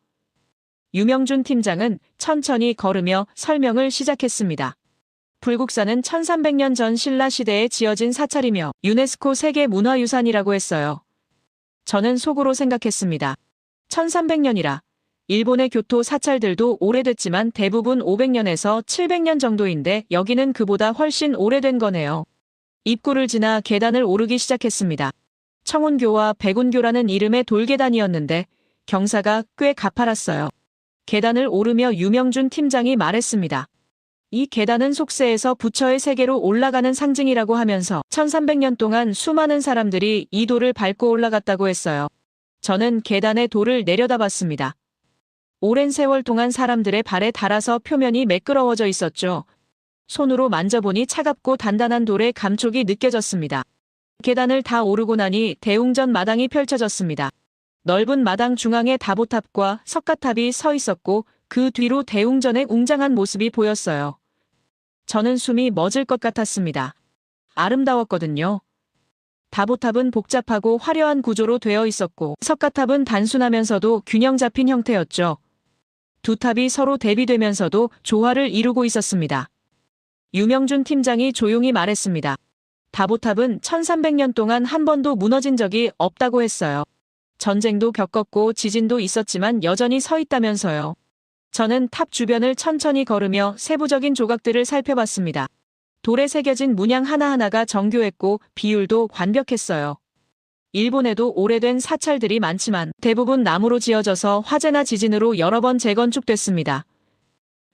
유명준 팀장은 천천히 걸으며 설명을 시작했습니다. 불국사는 1300년 전 신라 시대에 지어진 사찰이며 유네스코 세계문화유산이라고 했어요. 저는 속으로 생각했습니다. 1300년이라. 일본의 교토 사찰들도 오래됐지만 대부분 500년에서 700년 정도인데 여기는 그보다 훨씬 오래된 거네요. 입구를 지나 계단을 오르기 시작했습니다. 청운교와 백운교라는 이름의 돌계단이었는데 경사가 꽤 가팔았어요. 계단을 오르며 유명준 팀장이 말했습니다. 이 계단은 속세에서 부처의 세계로 올라가는 상징이라고 하면서 1300년 동안 수많은 사람들이 이 돌을 밟고 올라갔다고 했어요. 저는 계단의 돌을 내려다봤습니다. 오랜 세월 동안 사람들의 발에 닿아서 표면이 매끄러워져 있었죠. 손으로 만져보니 차갑고 단단한 돌의 감촉이 느껴졌습니다. 계단을 다 오르고 나니 대웅전 마당이 펼쳐졌습니다. 넓은 마당 중앙에 다보탑과 석가탑이 서 있었고 그 뒤로 대웅전의 웅장한 모습이 보였어요. 저는 숨이 멎을 것 같았습니다. 아름다웠거든요. 다보탑은 복잡하고 화려한 구조로 되어 있었고 석가탑은 단순하면서도 균형 잡힌 형태였죠. 두 탑이 서로 대비되면서도 조화를 이루고 있었습니다. 유명준 팀장이 조용히 말했습니다. 다보탑은 1300년 동안 한 번도 무너진 적이 없다고 했어요. 전쟁도 겪었고 지진도 있었지만 여전히 서 있다면서요. 저는 탑 주변을 천천히 걸으며 세부적인 조각들을 살펴봤습니다. 돌에 새겨진 문양 하나하나가 정교했고 비율도 완벽했어요. 일본에도 오래된 사찰들이 많지만 대부분 나무로 지어져서 화재나 지진으로 여러 번 재건축됐습니다.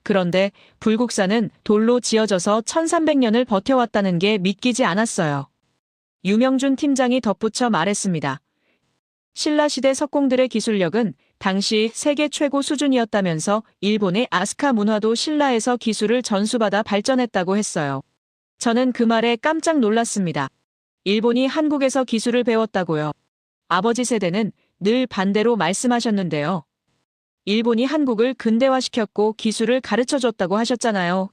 그런데 불국사는 돌로 지어져서 1300년을 버텨왔다는 게 믿기지 않았어요. 유명준 팀장이 덧붙여 말했습니다. 신라시대 석공들의 기술력은 당시 세계 최고 수준이었다면서 일본의 아스카 문화도 신라에서 기술을 전수받아 발전했다고 했어요. 저는 그 말에 깜짝 놀랐습니다. 일본이 한국에서 기술을 배웠다고요. 아버지 세대는 늘 반대로 말씀하셨는데요. 일본이 한국을 근대화시켰고 기술을 가르쳐줬다고 하셨잖아요.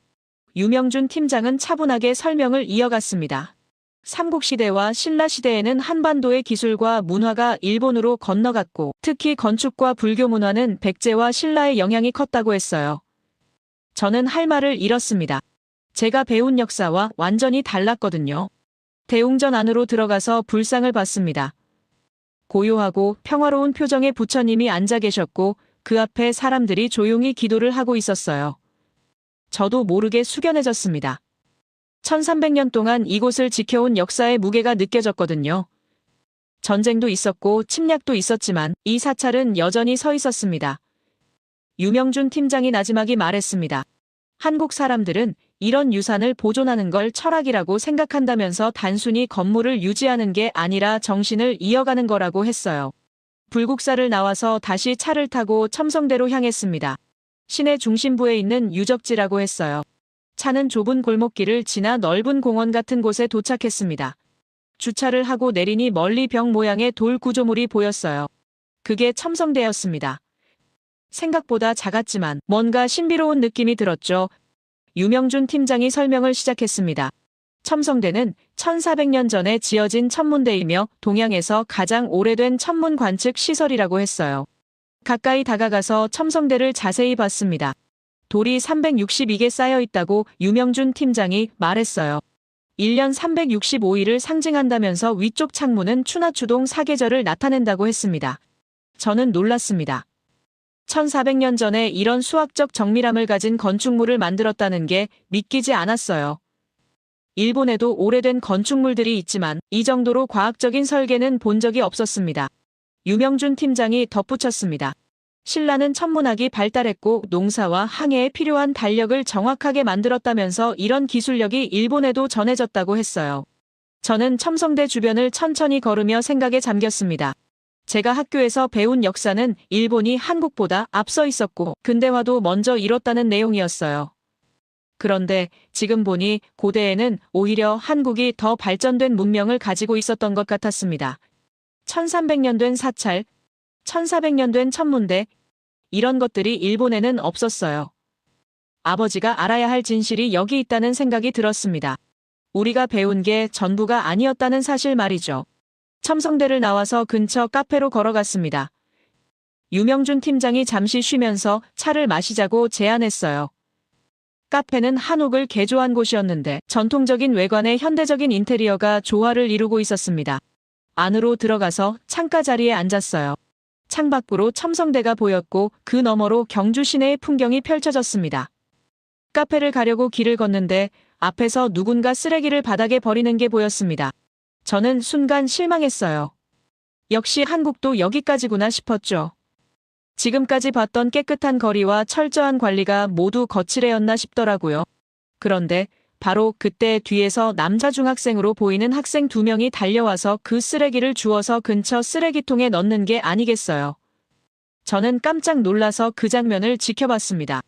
유명준 팀장은 차분하게 설명을 이어갔습니다. 삼국시대와 신라시대에는 한반도의 기술과 문화가 일본으로 건너갔고 특히 건축과 불교 문화는 백제와 신라의 영향이 컸다고 했어요. 저는 할 말을 잃었습니다. 제가 배운 역사와 완전히 달랐거든요. 대웅전 안으로 들어가서 불상을 봤습니다. 고요하고 평화로운 표정의 부처님이 앉아 계셨고 그 앞에 사람들이 조용히 기도를 하고 있었어요. 저도 모르게 숙연해졌습니다. 1300년 동안 이곳을 지켜온 역사의 무게가 느껴졌거든요. 전쟁도 있었고 침략도 있었지만 이 사찰은 여전히 서 있었습니다. 유명준 팀장이 나지막이 말했습니다. 한국 사람들은 이런 유산을 보존하는 걸 철학이라고 생각한다면서 단순히 건물을 유지하는 게 아니라 정신을 이어가는 거라고 했어요. 불국사를 나와서 다시 차를 타고 첨성대로 향했습니다. 시내 중심부에 있는 유적지라고 했어요. 차는 좁은 골목길을 지나 넓은 공원 같은 곳에 도착했습니다. 주차를 하고 내리니 멀리 벽 모양의 돌 구조물이 보였어요. 그게 첨성대였습니다. 생각보다 작았지만 뭔가 신비로운 느낌이 들었죠. 유명준 팀장이 설명을 시작했습니다. 첨성대는 1400년 전에 지어진 천문대이며 동양에서 가장 오래된 천문 관측 시설이라고 했어요. 가까이 다가가서 첨성대를 자세히 봤습니다. 돌이 362개 쌓여 있다고 유명준 팀장이 말했어요. 1년 365일을 상징한다면서 위쪽 창문은 추나추동 사계절을 나타낸다고 했습니다. 저는 놀랐습니다. 1400년 전에 이런 수학적 정밀함을 가진 건축물을 만들었다는 게 믿기지 않았어요. 일본에도 오래된 건축물들이 있지만 이 정도로 과학적인 설계는 본 적이 없었습니다. 유명준 팀장이 덧붙였습니다. 신라는 천문학이 발달했고 농사와 항해에 필요한 달력을 정확하게 만들었다면서 이런 기술력이 일본에도 전해졌다고 했어요. 저는 첨성대 주변을 천천히 걸으며 생각에 잠겼습니다. 제가 학교에서 배운 역사는 일본이 한국보다 앞서 있었고 근대화도 먼저 이뤘다는 내용이었어요. 그런데 지금 보니 고대에는 오히려 한국이 더 발전된 문명을 가지고 있었던 것 같았습니다. 1300년 된 사찰, 1400년 된 천문대, 이런 것들이 일본에는 없었어요. 아버지가 알아야 할 진실이 여기 있다는 생각이 들었습니다. 우리가 배운 게 전부가 아니었다는 사실 말이죠. 첨성대를 나와서 근처 카페로 걸어갔습니다. 유명준 팀장이 잠시 쉬면서 차를 마시자고 제안했어요. 카페는 한옥을 개조한 곳이었는데 전통적인 외관에 현대적인 인테리어가 조화를 이루고 있었습니다. 안으로 들어가서 창가 자리에 앉았어요. 창밖으로 첨성대가 보였고 그 너머로 경주 시내의 풍경이 펼쳐졌습니다. 카페를 가려고 길을 걷는데 앞에서 누군가 쓰레기를 바닥에 버리는 게 보였습니다. 저는 순간 실망했어요. 역시 한국도 여기까지구나 싶었죠. 지금까지 봤던 깨끗한 거리와 철저한 관리가 모두 거칠애였나 싶더라고요. 그런데 바로 그때 뒤에서 남자 중학생으로 보이는 학생 2명이 달려와서 그 쓰레기를 주워서 근처 쓰레기통에 넣는 게 아니겠어요. 저는 깜짝 놀라서 그 장면을 지켜봤습니다.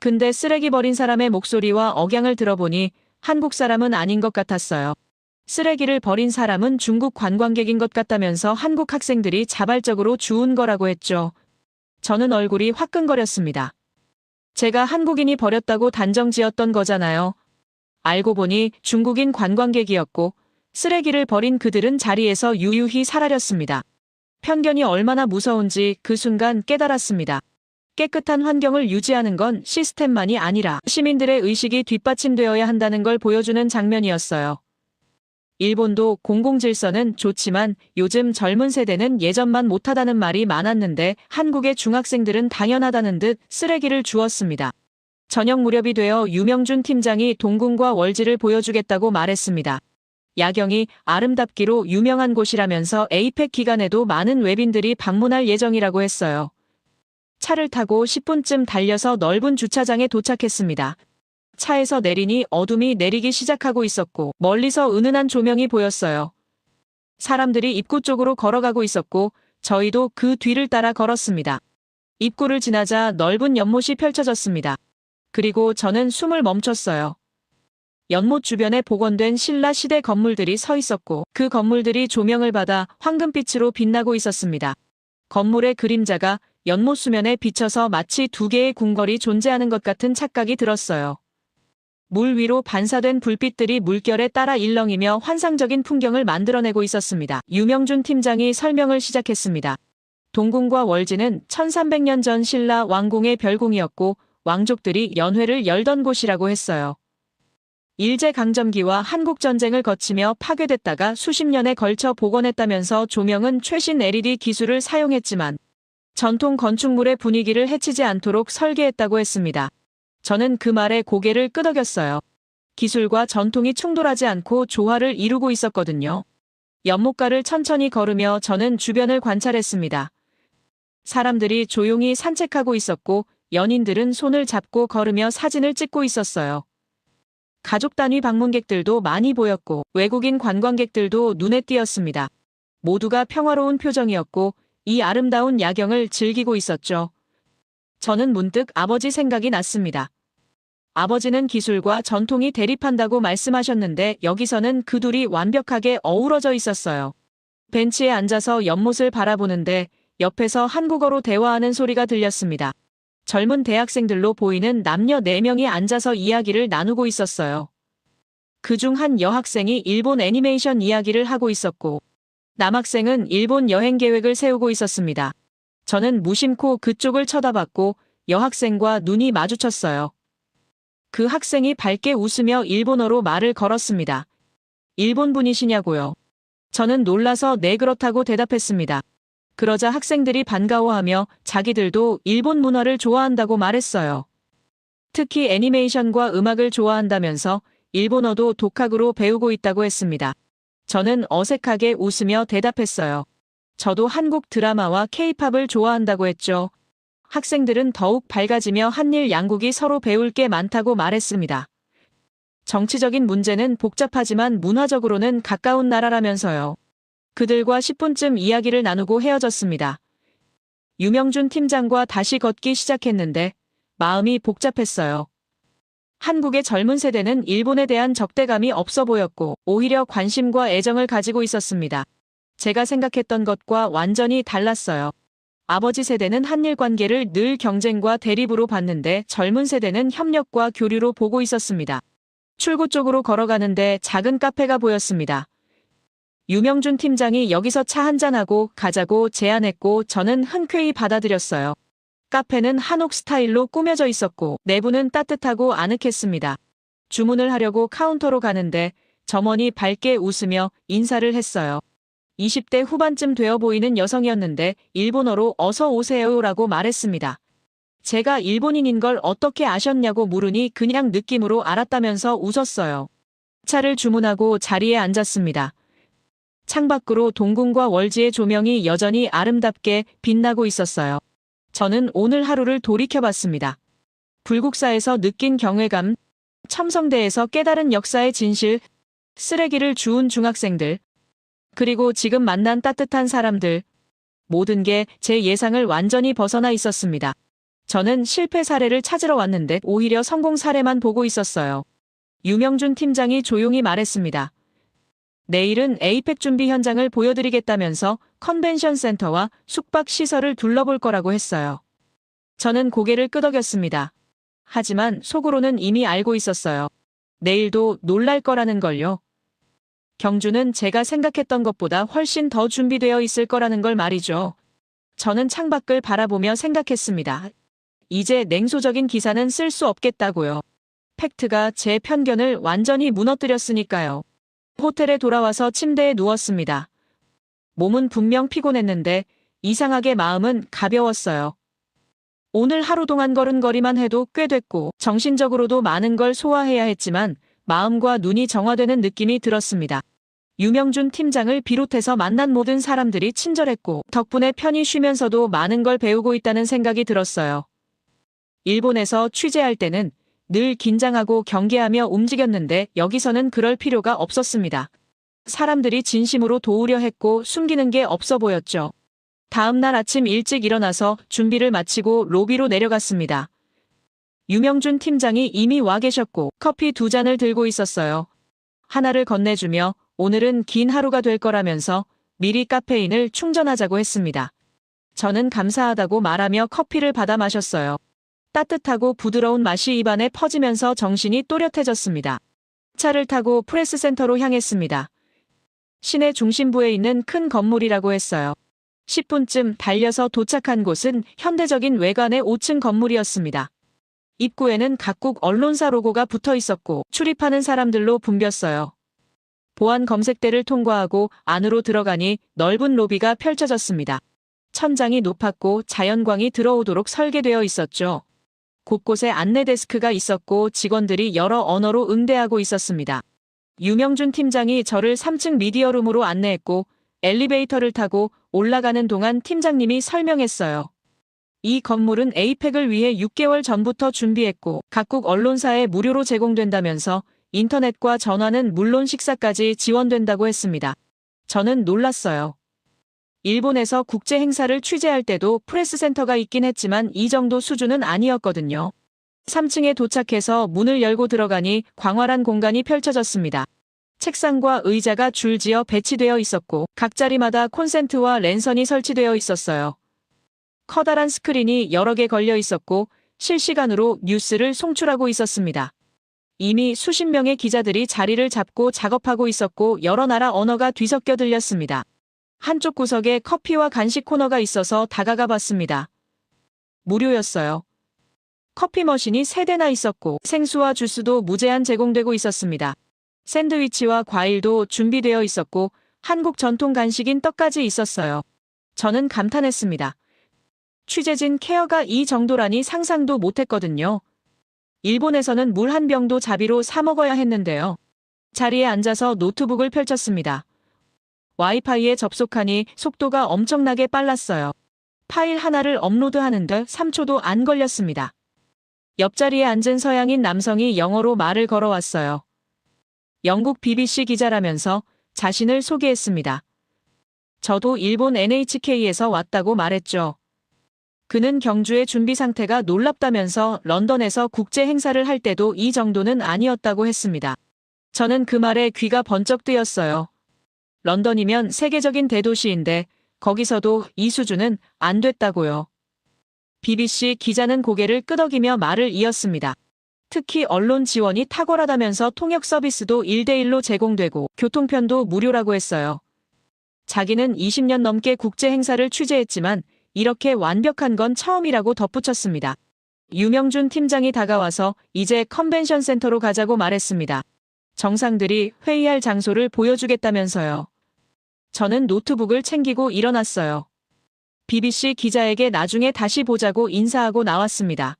근데 쓰레기 버린 사람의 목소리와 억양을 들어보니 한국 사람은 아닌 것 같았어요. 쓰레기를 버린 사람은 중국 관광객인 것 같다면서 한국 학생들이 자발적으로 주운 거라고 했죠. 저는 얼굴이 화끈거렸습니다. 제가 한국인이 버렸다고 단정 지었던 거잖아요. 알고 보니 중국인 관광객이었고 쓰레기를 버린 그들은 자리에서 유유히 사라졌습니다. 편견이 얼마나 무서운지 그 순간 깨달았습니다. 깨끗한 환경을 유지하는 건 시스템만이 아니라 시민들의 의식이 뒷받침되어야 한다는 걸 보여주는 장면이었어요. 일본도 공공질서는 좋지만 요즘 젊은 세대는 예전만 못하다는 말이 많았는데 한국의 중학생들은 당연하다는 듯 쓰레기를 주었습니다. 저녁 무렵이 되어 유명준 팀장이 동궁과 월지를 보여주겠다고 말했습니다. 야경이 아름답기로 유명한 곳이라면서 에이펙 기간에도 많은 외빈들이 방문할 예정이라고 했어요. 차를 타고 10분쯤 달려서 넓은 주차장에 도착했습니다. 차에서 내리니 어둠이 내리기 시작하고 있었고 멀리서 은은한 조명이 보였어요. 사람들이 입구 쪽으로 걸어가고 있었고 저희도 그 뒤를 따라 걸었습니다. 입구를 지나자 넓은 연못이 펼쳐졌습니다. 그리고 저는 숨을 멈췄어요. 연못 주변에 복원된 신라 시대 건물들이 서 있었고 그 건물들이 조명을 받아 황금빛으로 빛나고 있었습니다. 건물의 그림자가 연못 수면에 비쳐서 마치 두 개의 궁궐이 존재하는 것 같은 착각이 들었어요. 물 위로 반사된 불빛들이 물결에 따라 일렁이며 환상적인 풍경을 만들어내고 있었습니다. 유명준 팀장이 설명을 시작했습니다. 동궁과 월지는 1300년 전 신라 왕궁의 별궁이었고 왕족들이 연회를 열던 곳이라고 했어요. 일제강점기와 한국전쟁을 거치며 파괴됐다가 수십 년에 걸쳐 복원했다면서 조명은 최신 LED 기술을 사용했지만 전통 건축물의 분위기를 해치지 않도록 설계했다고 했습니다. 저는 그 말에 고개를 끄덕였어요. 기술과 전통이 충돌하지 않고 조화를 이루고 있었거든요. 연못가를 천천히 걸으며 저는 주변을 관찰했습니다. 사람들이 조용히 산책하고 있었고 연인들은 손을 잡고 걸으며 사진을 찍고 있었어요. 가족 단위 방문객들도 많이 보였고 외국인 관광객들도 눈에 띄었습니다. 모두가 평화로운 표정이었고 이 아름다운 야경을 즐기고 있었죠. 저는 문득 아버지 생각이 났습니다. 아버지는 기술과 전통이 대립한다고 말씀하셨는데 여기서는 그 둘이 완벽하게 어우러져 있었어요. 벤치에 앉아서 연못을 바라보는데 옆에서 한국어로 대화하는 소리가 들렸습니다. 젊은 대학생들로 보이는 남녀 4명이 앉아서 이야기를 나누고 있었어요. 그중 한 여학생이 일본 애니메이션 이야기를 하고 있었고 남학생은 일본 여행 계획을 세우고 있었습니다. 저는 무심코 그쪽을 쳐다봤고 여학생과 눈이 마주쳤어요. 그 학생이 밝게 웃으며 일본어로 말을 걸었습니다. 일본 분이시냐고요? 저는 놀라서 네 그렇다고 대답했습니다. 그러자 학생들이 반가워하며 자기들도 일본 문화를 좋아한다고 말했어요. 특히 애니메이션과 음악을 좋아한다면서 일본어도 독학으로 배우고 있다고 했습니다. 저는 어색하게 웃으며 대답했어요. 저도 한국 드라마와 K-팝을 좋아한다고 했죠. 학생들은 더욱 밝아지며 한일 양국이 서로 배울 게 많다고 말했습니다. 정치적인 문제는 복잡하지만 문화적으로는 가까운 나라라면서요. 그들과 10분쯤 이야기를 나누고 헤어졌습니다. 유명준 팀장과 다시 걷기 시작했는데 마음이 복잡했어요. 한국의 젊은 세대는 일본에 대한 적대감이 없어 보였고 오히려 관심과 애정을 가지고 있었습니다. 제가 생각했던 것과 완전히 달랐어요. 아버지 세대는 한일 관계를 늘 경쟁과 대립으로 봤는데 젊은 세대는 협력과 교류로 보고 있었습니다. 출구 쪽으로 걸어가는데 작은 카페가 보였습니다. 유명준 팀장이 여기서 차 한잔하고 가자고 제안했고 저는 흔쾌히 받아들였어요. 카페는 한옥 스타일로 꾸며져 있었고 내부는 따뜻하고 아늑했습니다. 주문을 하려고 카운터로 가는데 점원이 밝게 웃으며 인사를 했어요. 20대 후반쯤 되어 보이는 여성이었는데 일본어로 어서 오세요라고 말했습니다. 제가 일본인인 걸 어떻게 아셨냐고 물으니 그냥 느낌으로 알았다면서 웃었어요. 차를 주문하고 자리에 앉았습니다. 창밖으로 동궁과 월지의 조명이 여전히 아름답게 빛나고 있었어요. 저는 오늘 하루를 돌이켜봤습니다. 불국사에서 느낀 경외감, 첨성대에서 깨달은 역사의 진실, 쓰레기를 주운 중학생들, 그리고 지금 만난 따뜻한 사람들, 모든 게 제 예상을 완전히 벗어나 있었습니다. 저는 실패 사례를 찾으러 왔는데 오히려 성공 사례만 보고 있었어요. 유명준 팀장이 조용히 말했습니다. 내일은 에이펙 준비 현장을 보여드리겠다면서 컨벤션 센터와 숙박 시설을 둘러볼 거라고 했어요. 저는 고개를 끄덕였습니다. 하지만 속으로는 이미 알고 있었어요. 내일도 놀랄 거라는 걸요. 경주는 제가 생각했던 것보다 훨씬 더 준비되어 있을 거라는 걸 말이죠. 저는 창밖을 바라보며 생각했습니다. 이제 냉소적인 기사는 쓸 수 없겠다고요. 팩트가 제 편견을 완전히 무너뜨렸으니까요. 호텔에 돌아와서 침대에 누웠습니다. 몸은 분명 피곤했는데 이상하게 마음은 가벼웠어요. 오늘 하루 동안 걸은 거리만 해도 꽤 됐고 정신적으로도 많은 걸 소화해야 했지만 마음과 눈이 정화되는 느낌이 들었습니다. 유명준 팀장을 비롯해서 만난 모든 사람들이 친절했고 덕분에 편히 쉬면서도 많은 걸 배우고 있다는 생각이 들었어요. 일본에서 취재할 때는 늘 긴장하고 경계하며 움직였는데 여기서는 그럴 필요가 없었습니다. 사람들이 진심으로 도우려 했고 숨기는 게 없어 보였죠. 다음 날 아침 일찍 일어나서 준비를 마치고 로비로 내려갔습니다. 유명준 팀장이 이미 와 계셨고 커피 2잔을 들고 있었어요. 하나를 건네주며 오늘은 긴 하루가 될 거라면서 미리 카페인을 충전하자고 했습니다. 저는 감사하다고 말하며 커피를 받아 마셨어요. 따뜻하고 부드러운 맛이 입안에 퍼지면서 정신이 또렷해졌습니다. 차를 타고 프레스센터로 향했습니다. 시내 중심부에 있는 큰 건물이라고 했어요. 10분쯤 달려서 도착한 곳은 현대적인 외관의 5층 건물이었습니다. 입구에는 각국 언론사 로고가 붙어 있었고 출입하는 사람들로 붐볐어요. 보안 검색대를 통과하고 안으로 들어가니 넓은 로비가 펼쳐졌습니다. 천장이 높았고 자연광이 들어오도록 설계되어 있었죠. 곳곳에 안내 데스크가 있었고 직원들이 여러 언어로 응대하고 있었습니다. 유명준 팀장이 저를 3층 미디어룸으로 안내했고 엘리베이터를 타고 올라가는 동안 팀장님이 설명했어요. 이 건물은 에이펙을 위해 6개월 전부터 준비했고 각국 언론사에 무료로 제공된다면서 인터넷과 전화는 물론 식사까지 지원된다고 했습니다. 저는 놀랐어요. 일본에서 국제 행사를 취재할 때도 프레스센터가 있긴 했지만 이 정도 수준은 아니었거든요. 3층에 도착해서 문을 열고 들어가니 광활한 공간이 펼쳐졌습니다. 책상과 의자가 줄지어 배치되어 있었고 각 자리마다 콘센트와 랜선이 설치되어 있었어요. 커다란 스크린이 여러 개 걸려 있었고 실시간으로 뉴스를 송출하고 있었습니다. 이미 수십 명의 기자들이 자리를 잡고 작업하고 있었고 여러 나라 언어가 뒤섞여 들렸습니다. 한쪽 구석에 커피와 간식 코너가 있어서 다가가 봤습니다. 무료였어요. 커피 머신이 3대나 있었고 생수와 주스도 무제한 제공되고 있었습니다. 샌드위치와 과일도 준비되어 있었고 한국 전통 간식인 떡까지 있었어요. 저는 감탄했습니다. 취재진 케어가 이 정도라니 상상도 못했거든요. 일본에서는 물 한 병도 자비로 사 먹어야 했는데요. 자리에 앉아서 노트북을 펼쳤습니다. 와이파이에 접속하니 속도가 엄청나게 빨랐어요. 파일 하나를 업로드하는데 3초도 안 걸렸습니다. 옆자리에 앉은 서양인 남성이 영어로 말을 걸어왔어요. 영국 BBC 기자라면서 자신을 소개했습니다. 저도 일본 NHK에서 왔다고 말했죠. 그는 경주의 준비 상태가 놀랍다면서 런던에서 국제 행사를 할 때도 이 정도는 아니었다고 했습니다. 저는 그 말에 귀가 번쩍 뜨였어요. 런던이면 세계적인 대도시인데 거기서도 이 수준은 안 됐다고요. BBC 기자는 고개를 끄덕이며 말을 이었습니다. 특히 언론 지원이 탁월하다면서 통역 서비스도 1대1로 제공되고 교통편도 무료라고 했어요. 자기는 20년 넘게 국제 행사를 취재했지만 이렇게 완벽한 건 처음이라고 덧붙였습니다. 유명준 팀장이 다가와서 이제 컨벤션 센터로 가자고 말했습니다. 정상들이 회의할 장소를 보여주겠다면서요. 저는 노트북을 챙기고 일어났어요. BBC 기자에게 나중에 다시 보자고 인사하고 나왔습니다.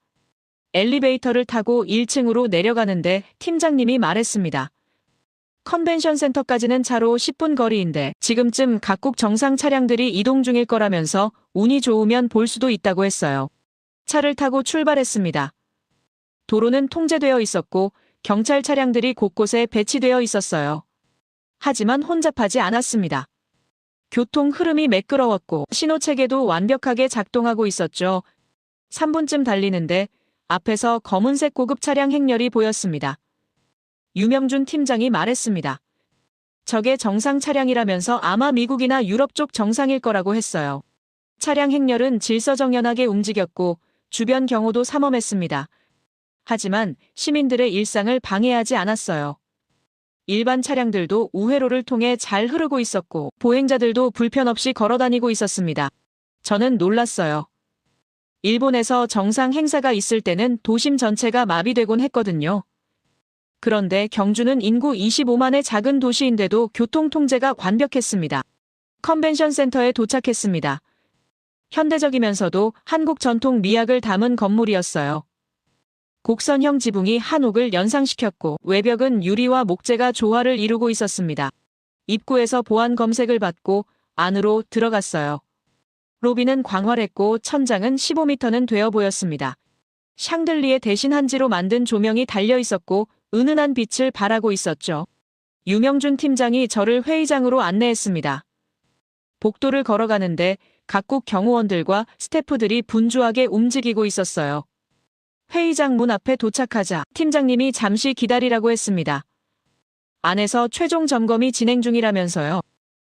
엘리베이터를 타고 1층으로 내려가는데 팀장님이 말했습니다. 컨벤션 센터까지는 차로 10분 거리인데 지금쯤 각국 정상 차량들이 이동 중일 거라면서 운이 좋으면 볼 수도 있다고 했어요. 차를 타고 출발했습니다. 도로는 통제되어 있었고 경찰 차량들이 곳곳에 배치되어 있었어요. 하지만 혼잡하지 않았습니다. 교통 흐름이 매끄러웠고 신호체계도 완벽하게 작동하고 있었죠. 3분쯤 달리는데 앞에서 검은색 고급 차량 행렬이 보였습니다. 유명준 팀장이 말했습니다. 저게 정상 차량이라면서 아마 미국이나 유럽 쪽 정상일 거라고 했어요. 차량 행렬은 질서정연하게 움직였고 주변 경호도 삼엄했습니다. 하지만 시민들의 일상을 방해하지 않았어요. 일반 차량들도 우회로를 통해 잘 흐르고 있었고 보행자들도 불편 없이 걸어다니고 있었습니다. 저는 놀랐어요. 일본에서 정상 행사가 있을 때는 도심 전체가 마비되곤 했거든요. 그런데 경주는 인구 25만의 작은 도시인데도 교통 통제가 완벽했습니다. 컨벤션 센터에 도착했습니다. 현대적이면서도 한국 전통 미학을 담은 건물이었어요. 곡선형 지붕이 한옥을 연상시켰고 외벽은 유리와 목재가 조화를 이루고 있었습니다. 입구에서 보안 검색을 받고 안으로 들어갔어요. 로비는 광활했고 천장은 15m는 되어 보였습니다. 샹들리에 대신 한지로 만든 조명이 달려 있었고 은은한 빛을 발하고 있었죠. 유명준 팀장이 저를 회의장으로 안내했습니다. 복도를 걸어가는데 각국 경호원들과 스태프들이 분주하게 움직이고 있었어요. 회의장 문 앞에 도착하자 팀장님이 잠시 기다리라고 했습니다. 안에서 최종 점검이 진행 중이라면서요.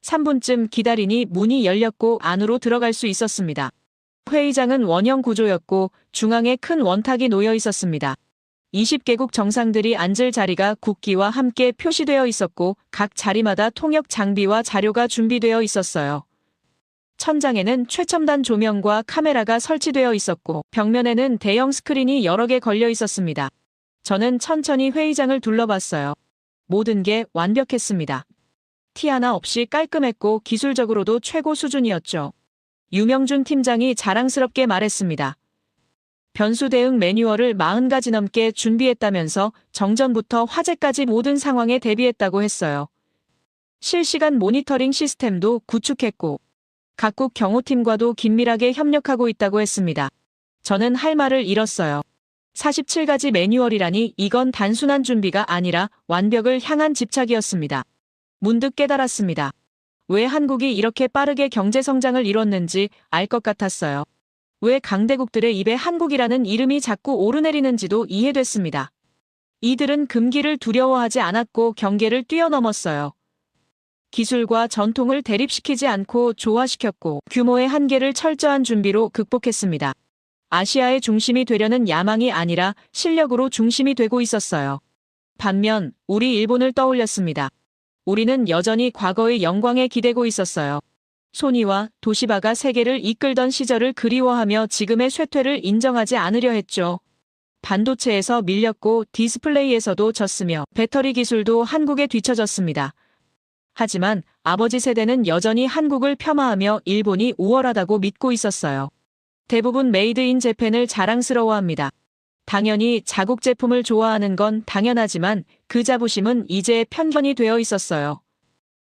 3분쯤 기다리니 문이 열렸고 안으로 들어갈 수 있었습니다. 회의장은 원형 구조였고 중앙에 큰 원탁이 놓여 있었습니다. 20개국 정상들이 앉을 자리가 국기와 함께 표시되어 있었고 각 자리마다 통역 장비와 자료가 준비되어 있었어요. 천장에는 최첨단 조명과 카메라가 설치되어 있었고 벽면에는 대형 스크린이 여러 개 걸려 있었습니다. 저는 천천히 회의장을 둘러봤어요. 모든 게 완벽했습니다. 티 하나 없이 깔끔했고 기술적으로도 최고 수준이었죠. 유명준 팀장이 자랑스럽게 말했습니다. 변수 대응 매뉴얼을 40가지 넘게 준비했다면서 정전부터 화재까지 모든 상황에 대비했다고 했어요. 실시간 모니터링 시스템도 구축했고 각국 경호팀과도 긴밀하게 협력하고 있다고 했습니다. 저는 할 말을 잃었어요. 47가지 매뉴얼이라니 이건 단순한 준비가 아니라 완벽을 향한 집착이었습니다. 문득 깨달았습니다. 왜 한국이 이렇게 빠르게 경제 성장을 이뤘는지 알 것 같았어요. 왜 강대국들의 입에 한국이라는 이름이 자꾸 오르내리는지도 이해됐습니다. 이들은 금기를 두려워하지 않았고 경계를 뛰어넘었어요. 기술과 전통을 대립시키지 않고 조화시켰고 규모의 한계를 철저한 준비로 극복했습니다. 아시아의 중심이 되려는 야망이 아니라 실력으로 중심이 되고 있었어요. 반면 우리 일본을 떠올렸습니다. 우리는 여전히 과거의 영광에 기대고 있었어요. 소니와 도시바가 세계를 이끌던 시절을 그리워하며 지금의 쇠퇴를 인정하지 않으려 했죠. 반도체에서 밀렸고 디스플레이에서도 졌으며 배터리 기술도 한국에 뒤처졌습니다. 하지만 아버지 세대는 여전히 한국을 폄하하며 일본이 우월하다고 믿고 있었어요. 대부분 메이드 인 재팬을 자랑스러워합니다. 당연히 자국 제품을 좋아하는 건 당연하지만 그 자부심은 이제 편견이 되어 있었어요.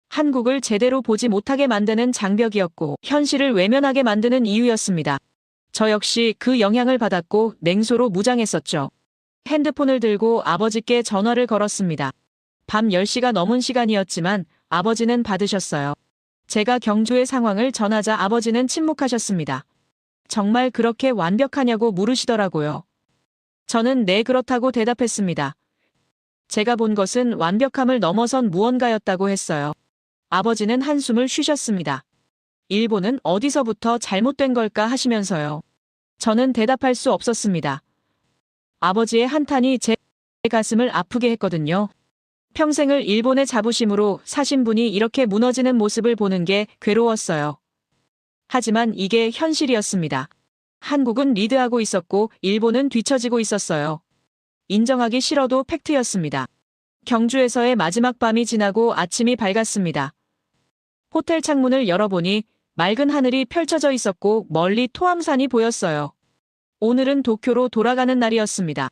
한국을 제대로 보지 못하게 만드는 장벽이었고 현실을 외면하게 만드는 이유였습니다. 저 역시 그 영향을 받았고 냉소로 무장했었죠. 핸드폰을 들고 아버지께 전화를 걸었습니다. 밤 10시가 넘은 시간이었지만 아버지는 받으셨어요. 제가 경주의 상황을 전하자 아버지는 침묵하셨습니다. 정말 그렇게 완벽하냐고 물으시더라고요. 저는 네, 그렇다고 대답했습니다. 제가 본 것은 완벽함을 넘어선 무언가였다고 했어요. 아버지는 한숨을 쉬셨습니다. 일본은 어디서부터 잘못된 걸까 하시면서요. 저는 대답할 수 없었습니다. 아버지의 한탄이 제 가슴을 아프게 했거든요. 평생을 일본의 자부심으로 사신 분이 이렇게 무너지는 모습을 보는 게 괴로웠어요. 하지만 이게 현실이었습니다. 한국은 리드하고 있었고 일본은 뒤처지고 있었어요. 인정하기 싫어도 팩트였습니다. 경주에서의 마지막 밤이 지나고 아침이 밝았습니다. 호텔 창문을 열어보니 맑은 하늘이 펼쳐져 있었고 멀리 토암산이 보였어요. 오늘은 도쿄로 돌아가는 날이었습니다.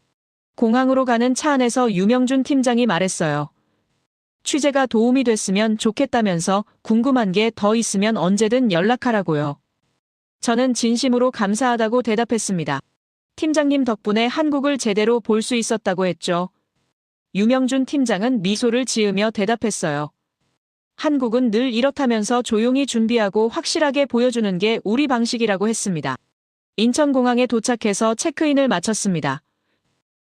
공항으로 가는 차 안에서 유명준 팀장이 말했어요. 취재가 도움이 됐으면 좋겠다면서 궁금한 게 더 있으면 언제든 연락하라고요. 저는 진심으로 감사하다고 대답했습니다. 팀장님 덕분에 한국을 제대로 볼 수 있었다고 했죠. 유명준 팀장은 미소를 지으며 대답했어요. 한국은 늘 이렇다면서 조용히 준비하고 확실하게 보여주는 게 우리 방식이라고 했습니다. 인천공항에 도착해서 체크인을 마쳤습니다.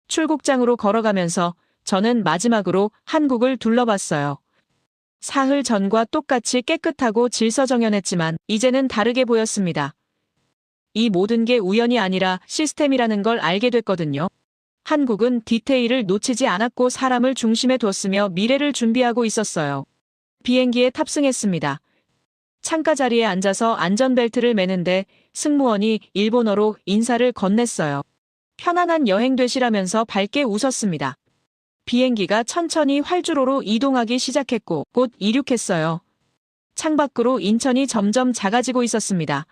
출국장으로 걸어가면서 저는 마지막으로 한국을 둘러봤어요. 사흘 전과 똑같이 깨끗하고 질서정연했지만 이제는 다르게 보였습니다. 이 모든 게 우연이 아니라 시스템이라는 걸 알게 됐거든요. 한국은 디테일을 놓치지 않았고 사람을 중심에 뒀으며 미래를 준비하고 있었어요. 비행기에 탑승했습니다. 창가 자리에 앉아서 안전벨트를 매는데 승무원이 일본어로 인사를 건넸어요. 편안한 여행 되시라면서 밝게 웃었습니다. 비행기가 천천히 활주로로 이동하기 시작했고 곧 이륙했어요. 창밖으로 인천이 점점 작아지고 있었습니다.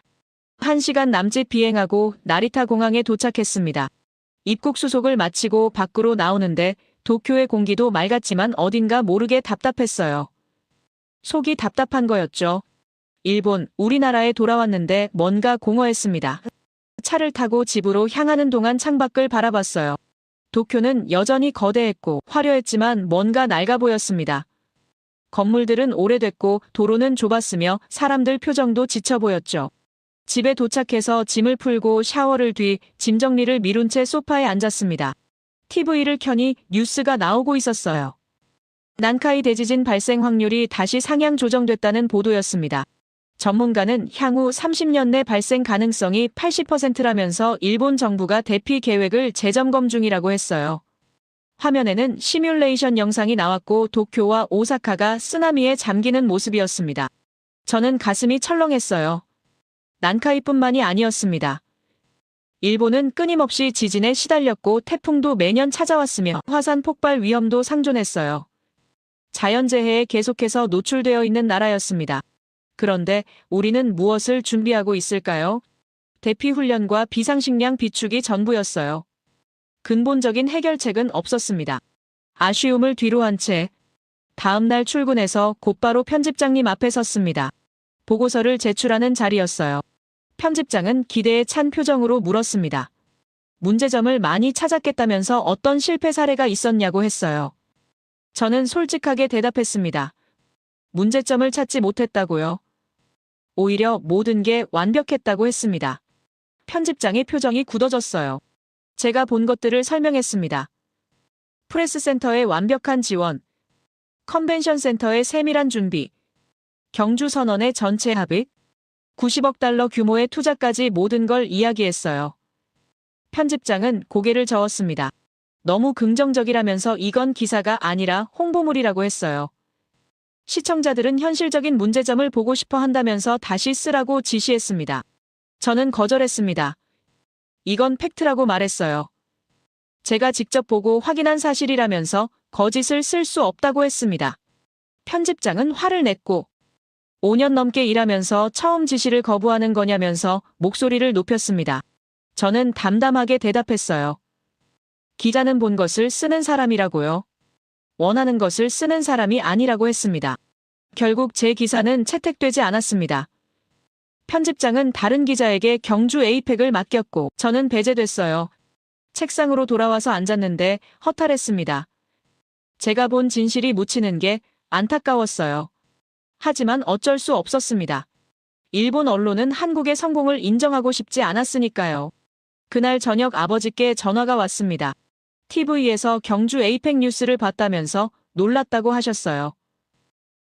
1시간 남짓 비행하고 나리타 공항에 도착했습니다. 입국 수속을 마치고 밖으로 나오는데 도쿄의 공기도 맑았지만 어딘가 모르게 답답했어요. 속이 답답한 거였죠. 일본, 우리나라에 돌아왔는데 뭔가 공허했습니다. 차를 타고 집으로 향하는 동안 창밖을 바라봤어요. 도쿄는 여전히 거대했고 화려했지만 뭔가 낡아 보였습니다. 건물들은 오래됐고 도로는 좁았으며 사람들 표정도 지쳐 보였죠. 집에 도착해서 짐을 풀고 샤워를 뒤 짐 정리를 미룬 채 소파에 앉았습니다. TV를 켜니 뉴스가 나오고 있었어요. 난카이 대지진 발생 확률이 다시 상향 조정됐다는 보도였습니다. 전문가는 향후 30년 내 발생 가능성이 80%라면서 일본 정부가 대피 계획을 재점검 중이라고 했어요. 화면에는 시뮬레이션 영상이 나왔고 도쿄와 오사카가 쓰나미에 잠기는 모습이었습니다. 저는 가슴이 철렁했어요. 난카이뿐만이 아니었습니다. 일본은 끊임없이 지진에 시달렸고 태풍도 매년 찾아왔으며 화산 폭발 위험도 상존했어요. 자연재해에 계속해서 노출되어 있는 나라였습니다. 그런데 우리는 무엇을 준비하고 있을까요? 대피 훈련과 비상식량 비축이 전부였어요. 근본적인 해결책은 없었습니다. 아쉬움을 뒤로한 채 다음 날 출근해서 곧바로 편집장님 앞에 섰습니다. 보고서를 제출하는 자리였어요. 편집장은 기대에 찬 표정으로 물었습니다. 문제점을 많이 찾았겠다면서 어떤 실패 사례가 있었냐고 했어요. 저는 솔직하게 대답했습니다. 문제점을 찾지 못했다고요. 오히려 모든 게 완벽했다고 했습니다. 편집장의 표정이 굳어졌어요. 제가 본 것들을 설명했습니다. 프레스센터의 완벽한 지원, 컨벤션 센터의 세밀한 준비, 경주 선언의 전체 합의, 90억 달러 규모의 투자까지 모든 걸 이야기했어요. 편집장은 고개를 저었습니다. 너무 긍정적이라면서 이건 기사가 아니라 홍보물이라고 했어요. 시청자들은 현실적인 문제점을 보고 싶어 한다면서 다시 쓰라고 지시했습니다. 저는 거절했습니다. 이건 팩트라고 말했어요. 제가 직접 보고 확인한 사실이라면서 거짓을 쓸 수 없다고 했습니다. 편집장은 화를 냈고 5년 넘게 일하면서 처음 지시를 거부하는 거냐면서 목소리를 높였습니다. 저는 담담하게 대답했어요. 기자는 본 것을 쓰는 사람이라고요. 원하는 것을 쓰는 사람이 아니라고 했습니다. 결국 제 기사는 채택되지 않았습니다. 편집장은 다른 기자에게 경주 에이펙을 맡겼고 저는 배제됐어요. 책상으로 돌아와서 앉았는데 허탈했습니다. 제가 본 진실이 묻히는 게 안타까웠어요. 하지만 어쩔 수 없었습니다. 일본 언론은 한국의 성공을 인정하고 싶지 않았으니까요. 그날 저녁 아버지께 전화가 왔습니다. TV에서 경주 에이펙 뉴스를 봤다면서 놀랐다고 하셨어요.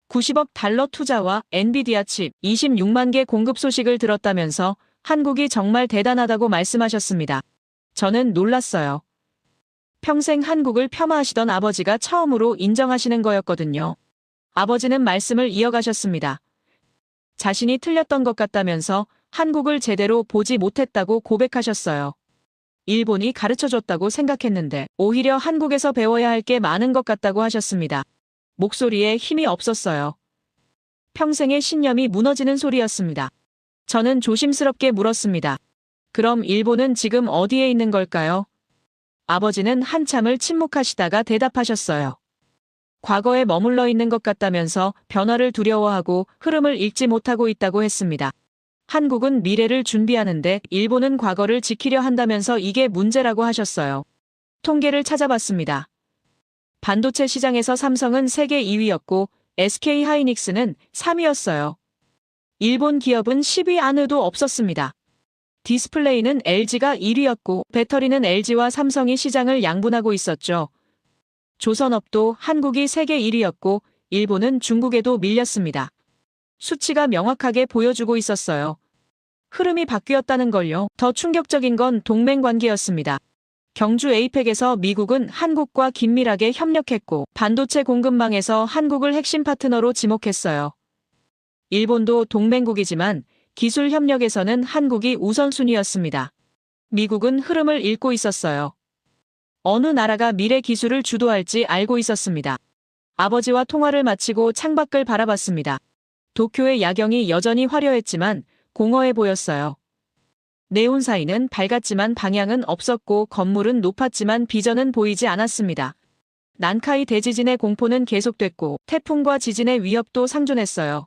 90억 달러 투자와 엔비디아 칩 26만 개 공급 소식을 들었다면서 한국이 정말 대단하다고 말씀하셨습니다. 저는 놀랐어요. 평생 한국을 폄하하시던 아버지가 처음으로 인정하시는 거였거든요. 아버지는 말씀을 이어가셨습니다. 자신이 틀렸던 것 같다면서 한국을 제대로 보지 못했다고 고백하셨어요. 일본이 가르쳐줬다고 생각했는데 오히려 한국에서 배워야 할 게 많은 것 같다고 하셨습니다. 목소리에 힘이 없었어요. 평생의 신념이 무너지는 소리였습니다. 저는 조심스럽게 물었습니다. 그럼 일본은 지금 어디에 있는 걸까요? 아버지는 한참을 침묵하시다가 대답하셨어요. 과거에 머물러 있는 것 같다면서 변화를 두려워하고 흐름을 읽지 못하고 있다고 했습니다. 한국은 미래를 준비하는데 일본은 과거를 지키려 한다면서 이게 문제라고 하셨어요. 통계를 찾아봤습니다. 반도체 시장에서 삼성은 세계 2위였고 SK 하이닉스는 3위였어요. 일본 기업은 10위 안에도 없었습니다. 디스플레이는 LG가 1위였고 배터리는 LG와 삼성이 시장을 양분하고 있었죠. 조선업도 한국이 세계 1위였고 일본은 중국에도 밀렸습니다. 수치가 명확하게 보여주고 있었어요. 흐름이 바뀌었다는 걸요. 더 충격적인 건 동맹 관계였습니다. 경주 에이펙에서 미국은 한국과 긴밀하게 협력했고 반도체 공급망에서 한국을 핵심 파트너로 지목했어요. 일본도 동맹국이지만 기술 협력에서는 한국이 우선순위였습니다. 미국은 흐름을 읽고 있었어요. 어느 나라가 미래 기술을 주도할지 알고 있었습니다. 아버지와 통화를 마치고 창밖을 바라봤습니다. 도쿄의 야경이 여전히 화려했지만 공허해 보였어요. 네온 사이는 밝았지만 방향은 없었고 건물은 높았지만 비전은 보이지 않았습니다. 난카이 대지진의 공포는 계속됐고 태풍과 지진의 위협도 상존했어요.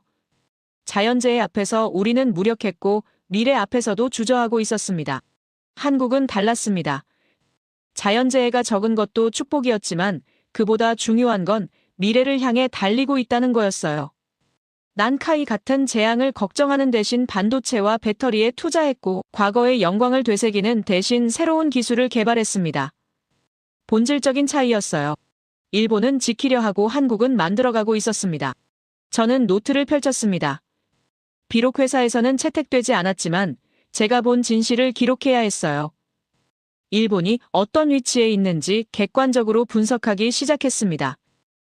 자연재해 앞에서 우리는 무력했고 미래 앞에서도 주저하고 있었습니다. 한국은 달랐습니다. 자연재해가 적은 것도 축복이었지만 그보다 중요한 건 미래를 향해 달리고 있다는 거였어요. 난카이 같은 재앙을 걱정하는 대신 반도체와 배터리에 투자했고 과거의 영광을 되새기는 대신 새로운 기술을 개발했습니다. 본질적인 차이였어요. 일본은 지키려 하고 한국은 만들어가고 있었습니다. 저는 노트를 펼쳤습니다. 비록 회사에서는 채택되지 않았지만 제가 본 진실을 기록해야 했어요. 일본이 어떤 위치에 있는지 객관적으로 분석하기 시작했습니다.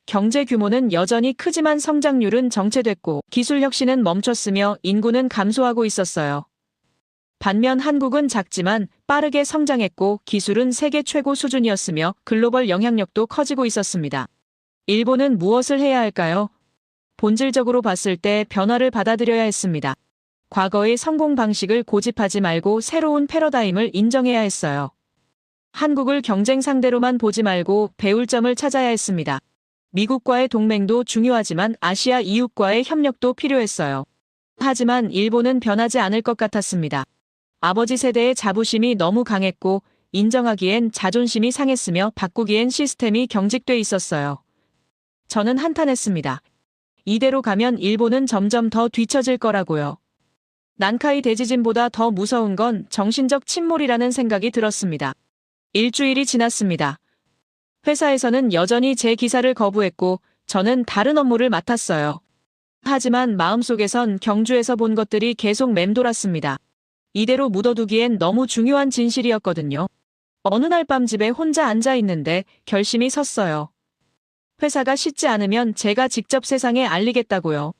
경제 규모는 여전히 크지만 성장률은 정체됐고 기술 혁신은 멈췄으며 인구는 감소하고 있었어요. 반면 한국은 작지만 빠르게 성장했고 기술은 세계 최고 수준이었으며 글로벌 영향력도 커지고 있었습니다. 일본은 무엇을 해야 할까요? 본질적으로 봤을 때 변화를 받아들여야 했습니다. 과거의 성공 방식을 고집하지 말고 새로운 패러다임을 인정해야 했어요. 한국을 경쟁 상대로만 보지 말고 배울 점을 찾아야 했습니다. 미국과의 동맹도 중요하지만 아시아 이웃과의 협력도 필요했어요. 하지만 일본은 변하지 않을 것 같았습니다. 아버지 세대의 자부심이 너무 강했고 인정하기엔 자존심이 상했으며 바꾸기엔 시스템이 경직돼 있었어요. 저는 한탄했습니다. 이대로 가면 일본은 점점 더 뒤처질 거라고요. 난카이 대지진보다 더 무서운 건 정신적 침몰이라는 생각이 들었습니다. 일주일이 지났습니다. 회사에서는 여전히 제 기사를 거부했고 저는 다른 업무를 맡았어요. 하지만 마음속에선 경주에서 본 것들이 계속 맴돌았습니다. 이대로 묻어두기엔 너무 중요한 진실이었거든요. 어느 날 밤 집에 혼자 앉아 있는데 결심이 섰어요. 회사가 쉽지 않으면 제가 직접 세상에 알리겠다고요.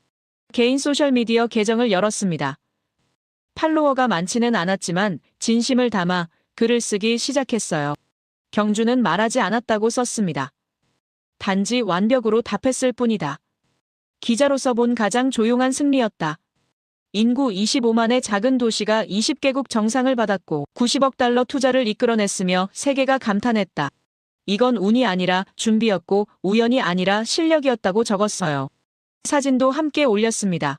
개인 소셜미디어 계정을 열었습니다. 팔로워가 많지는 않았지만 진심을 담아 글을 쓰기 시작했어요. 경주는 말하지 않았다고 썼습니다. 단지 완벽으로 답했을 뿐이다. 기자로서 본 가장 조용한 승리였다. 인구 25만의 작은 도시가 20개국 정상을 받았고 90억 달러 투자를 이끌어냈으며 세계가 감탄했다. 이건 운이 아니라 준비였고 우연이 아니라 실력이었다고 적었어요. 사진도 함께 올렸습니다.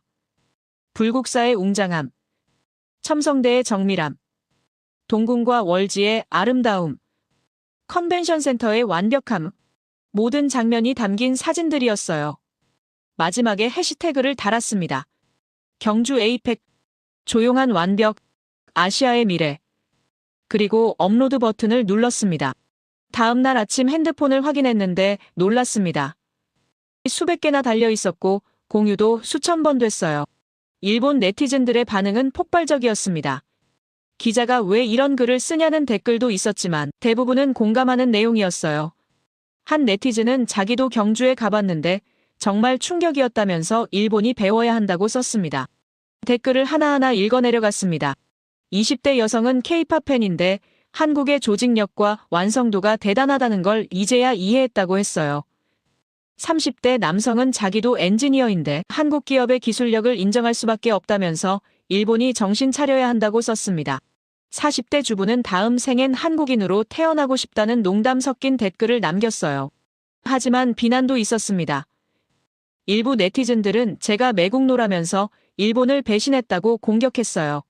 불국사의 웅장함, 첨성대의 정밀함, 동궁과 월지의 아름다움, 컨벤션 센터의 완벽함, 모든 장면이 담긴 사진들이었어요. 마지막에 해시태그를 달았습니다. 경주 에이펙, 조용한 완벽, 아시아의 미래. 그리고 업로드 버튼을 눌렀습니다. 다음 날 아침 핸드폰을 확인했는데 놀랐습니다. 수백 개나 달려 있었고 공유도 수천 번 됐어요. 일본 네티즌들의 반응은 폭발적이었습니다. 기자가 왜 이런 글을 쓰냐는 댓글도 있었지만 대부분은 공감하는 내용이었어요. 한 네티즌은 자기도 경주에 가봤는데 정말 충격이었다면서 일본이 배워야 한다고 썼습니다. 댓글을 하나하나 읽어내려갔습니다. 20대 여성은 K-팝 팬인데 한국의 조직력과 완성도가 대단하다는 걸 이제야 이해했다고 했어요. 30대 남성은 자기도 엔지니어인데 한국 기업의 기술력을 인정할 수밖에 없다면서 일본이 정신 차려야 한다고 썼습니다. 40대 주부는 다음 생엔 한국인으로 태어나고 싶다는 농담 섞인 댓글을 남겼어요. 하지만 비난도 있었습니다. 일부 네티즌들은 제가 매국노라면서 일본을 배신했다고 공격했어요.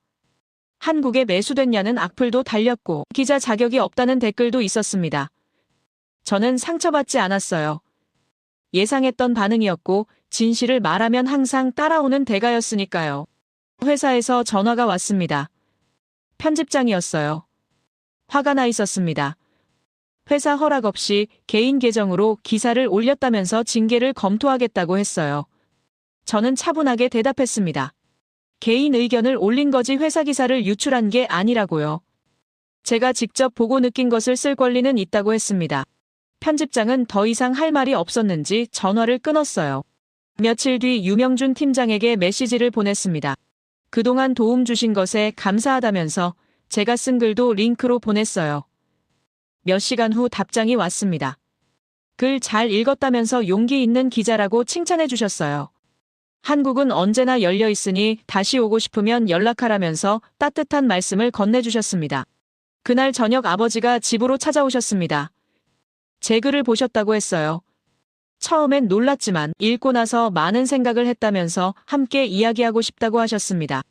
한국에 매수됐냐는 악플도 달렸고 기자 자격이 없다는 댓글도 있었습니다. 저는 상처받지 않았어요. 예상했던 반응이었고 진실을 말하면 항상 따라오는 대가였으니까요. 회사에서 전화가 왔습니다. 편집장이었어요. 화가 나 있었습니다. 회사 허락 없이 개인 계정으로 기사를 올렸다면서 징계를 검토하겠다고 했어요. 저는 차분하게 대답했습니다. 개인 의견을 올린 거지 회사 기사를 유출한 게 아니라고요. 제가 직접 보고 느낀 것을 쓸 권리는 있다고 했습니다. 편집장은 더 이상 할 말이 없었는지 전화를 끊었어요. 며칠 뒤 유명준 팀장에게 메시지를 보냈습니다. 그동안 도움 주신 것에 감사하다면서 제가 쓴 글도 링크로 보냈어요. 몇 시간 후 답장이 왔습니다. 글 잘 읽었다면서 용기 있는 기자라고 칭찬해 주셨어요. 한국은 언제나 열려 있으니 다시 오고 싶으면 연락하라면서 따뜻한 말씀을 건네주셨습니다. 그날 저녁 아버지가 집으로 찾아오셨습니다. 제 글을 보셨다고 했어요. 처음엔 놀랐지만 읽고 나서 많은 생각을 했다면서 함께 이야기하고 싶다고 하셨습니다.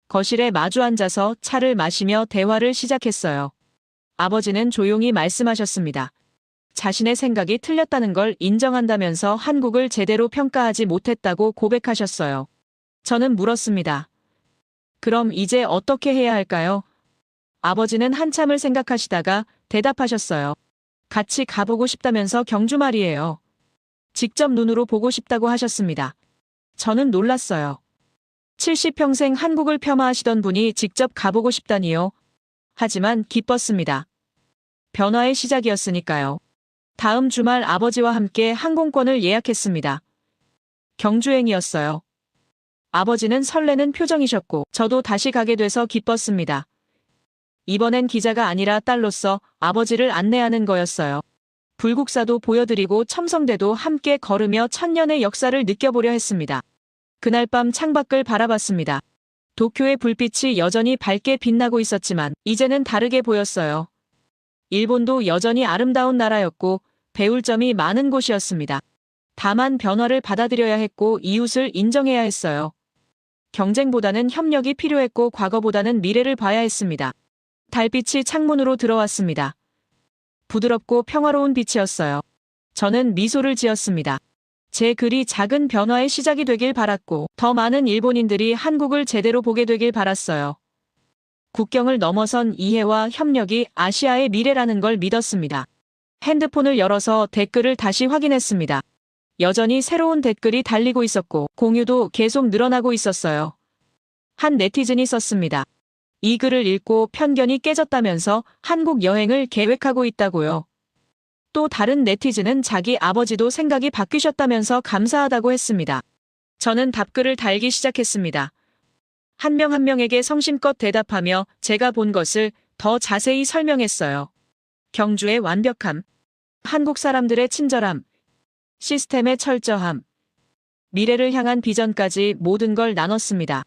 거실에 마주 앉아서 차를 마시며 대화를 시작했어요. 아버지는 조용히 말씀하셨습니다. 자신의 생각이 틀렸다는 걸 인정한다면서 한국을 제대로 평가하지 못했다고 고백하셨어요. 저는 물었습니다. 그럼 이제 어떻게 해야 할까요? 아버지는 한참을 생각하시다가 대답하셨어요. 같이 가보고 싶다면서 경주 말이에요. 직접 눈으로 보고 싶다고 하셨습니다. 저는 놀랐어요. 70평생 한국을 폄하하시던 분이 직접 가보고 싶다니요. 하지만 기뻤습니다. 변화의 시작이었으니까요. 다음 주말 아버지와 함께 항공권을 예약했습니다. 경주행이었어요. 아버지는 설레는 표정이셨고 저도 다시 가게 돼서 기뻤습니다. 이번엔 기자가 아니라 딸로서 아버지를 안내하는 거였어요. 불국사도 보여드리고 첨성대도 함께 걸으며 천년의 역사를 느껴보려 했습니다. 그날 밤 창밖을 바라봤습니다. 도쿄의 불빛이 여전히 밝게 빛나고 있었지만 이제는 다르게 보였어요. 일본도 여전히 아름다운 나라였고 배울 점이 많은 곳이었습니다. 다만 변화를 받아들여야 했고 이웃을 인정해야 했어요. 경쟁보다는 협력이 필요했고 과거보다는 미래를 봐야 했습니다. 달빛이 창문으로 들어왔습니다. 부드럽고 평화로운 빛이었어요. 저는 미소를 지었습니다. 제 글이 작은 변화의 시작이 되길 바랐고 더 많은 일본인들이 한국을 제대로 보게 되길 바랐어요. 국경을 넘어선 이해와 협력이 아시아의 미래라는 걸 믿었습니다. 핸드폰을 열어서 댓글을 다시 확인했습니다. 여전히 새로운 댓글이 달리고 있었고 공유도 계속 늘어나고 있었어요. 한 네티즌이 썼습니다. 이 글을 읽고 편견이 깨졌다면서 한국 여행을 계획하고 있다고요. 또 다른 네티즌은 자기 아버지도 생각이 바뀌셨다면서 감사하다고 했습니다. 저는 답글을 달기 시작했습니다. 한 명 한 명에게 성심껏 대답하며 제가 본 것을 더 자세히 설명했어요. 경주의 완벽함, 한국 사람들의 친절함, 시스템의 철저함, 미래를 향한 비전까지 모든 걸 나눴습니다.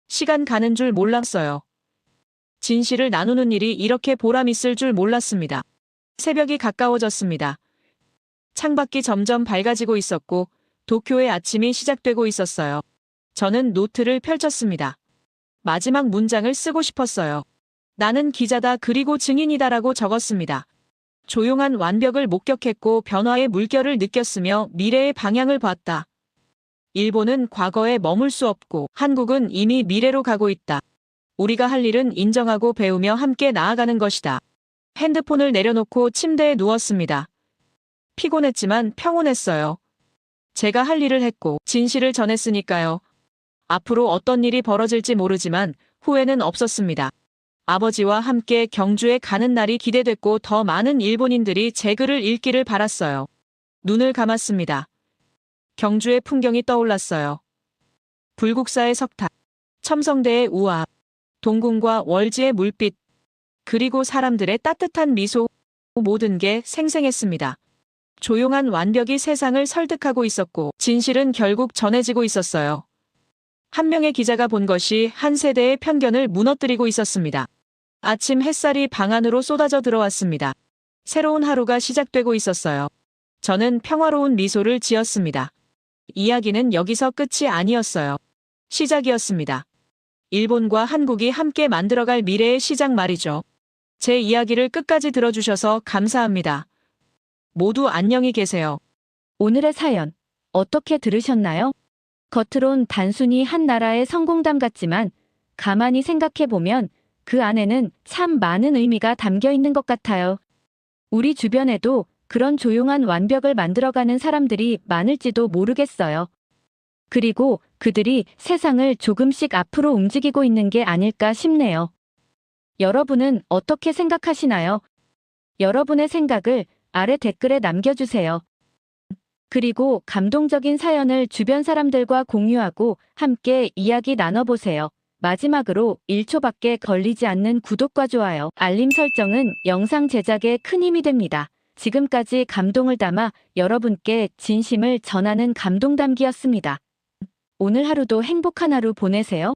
시간 가는 줄 몰랐어요. 진실을 나누는 일이 이렇게 보람있을 줄 몰랐습니다. 새벽이 가까워졌습니다. 창밖이 점점 밝아지고 있었고 도쿄의 아침이 시작되고 있었어요. 저는 노트를 펼쳤습니다. 마지막 문장을 쓰고 싶었어요. 나는 기자다 그리고 증인이다라고 적었습니다. 조용한 완벽을 목격했고 변화의 물결을 느꼈으며 미래의 방향을 봤다. 일본은 과거에 머물 수 없고 한국은 이미 미래로 가고 있다. 우리가 할 일은 인정하고 배우며 함께 나아가는 것이다. 핸드폰을 내려놓고 침대에 누웠습니다. 피곤했지만 평온했어요. 제가 할 일을 했고 진실을 전했으니까요. 앞으로 어떤 일이 벌어질지 모르지만 후회는 없었습니다. 아버지와 함께 경주에 가는 날이 기대됐고 더 많은 일본인들이 제 글을 읽기를 바랐어요. 눈을 감았습니다. 경주의 풍경이 떠올랐어요. 불국사의 석탑, 첨성대의 우아함, 동궁과 월지의 물빛, 그리고 사람들의 따뜻한 미소, 모든 게 생생했습니다. 조용한 완벽이 세상을 설득하고 있었고 진실은 결국 전해지고 있었어요. 한 명의 기자가 본 것이 한 세대의 편견을 무너뜨리고 있었습니다. 아침 햇살이 방 안으로 쏟아져 들어왔습니다. 새로운 하루가 시작되고 있었어요. 저는 평화로운 미소를 지었습니다. 이야기는 여기서 끝이 아니었어요. 시작이었습니다. 일본과 한국이 함께 만들어갈 미래의 시작 말이죠. 제 이야기를 끝까지 들어주셔서 감사합니다. 모두 안녕히 계세요.
오늘의 사연 어떻게 들으셨나요? 겉으론 단순히 한 나라의 성공담 같지만 가만히 생각해보면 그 안에는 참 많은 의미가 담겨 있는 것 같아요. 우리 주변에도 그런 조용한 완벽을 만들어가는 사람들이 많을지도 모르겠어요. 그리고 그들이 세상을 조금씩 앞으로 움직이고 있는 게 아닐까 싶네요. 여러분은 어떻게 생각하시나요? 여러분의 생각을 아래 댓글에 남겨주세요. 그리고 감동적인 사연을 주변 사람들과 공유하고 함께 이야기 나눠보세요. 마지막으로 1초밖에 걸리지 않는 구독과 좋아요, 알림 설정은 영상 제작에 큰 힘이 됩니다. 지금까지 감동을 담아 여러분께 진심을 전하는 감동담기였습니다. 오늘 하루도 행복한 하루 보내세요.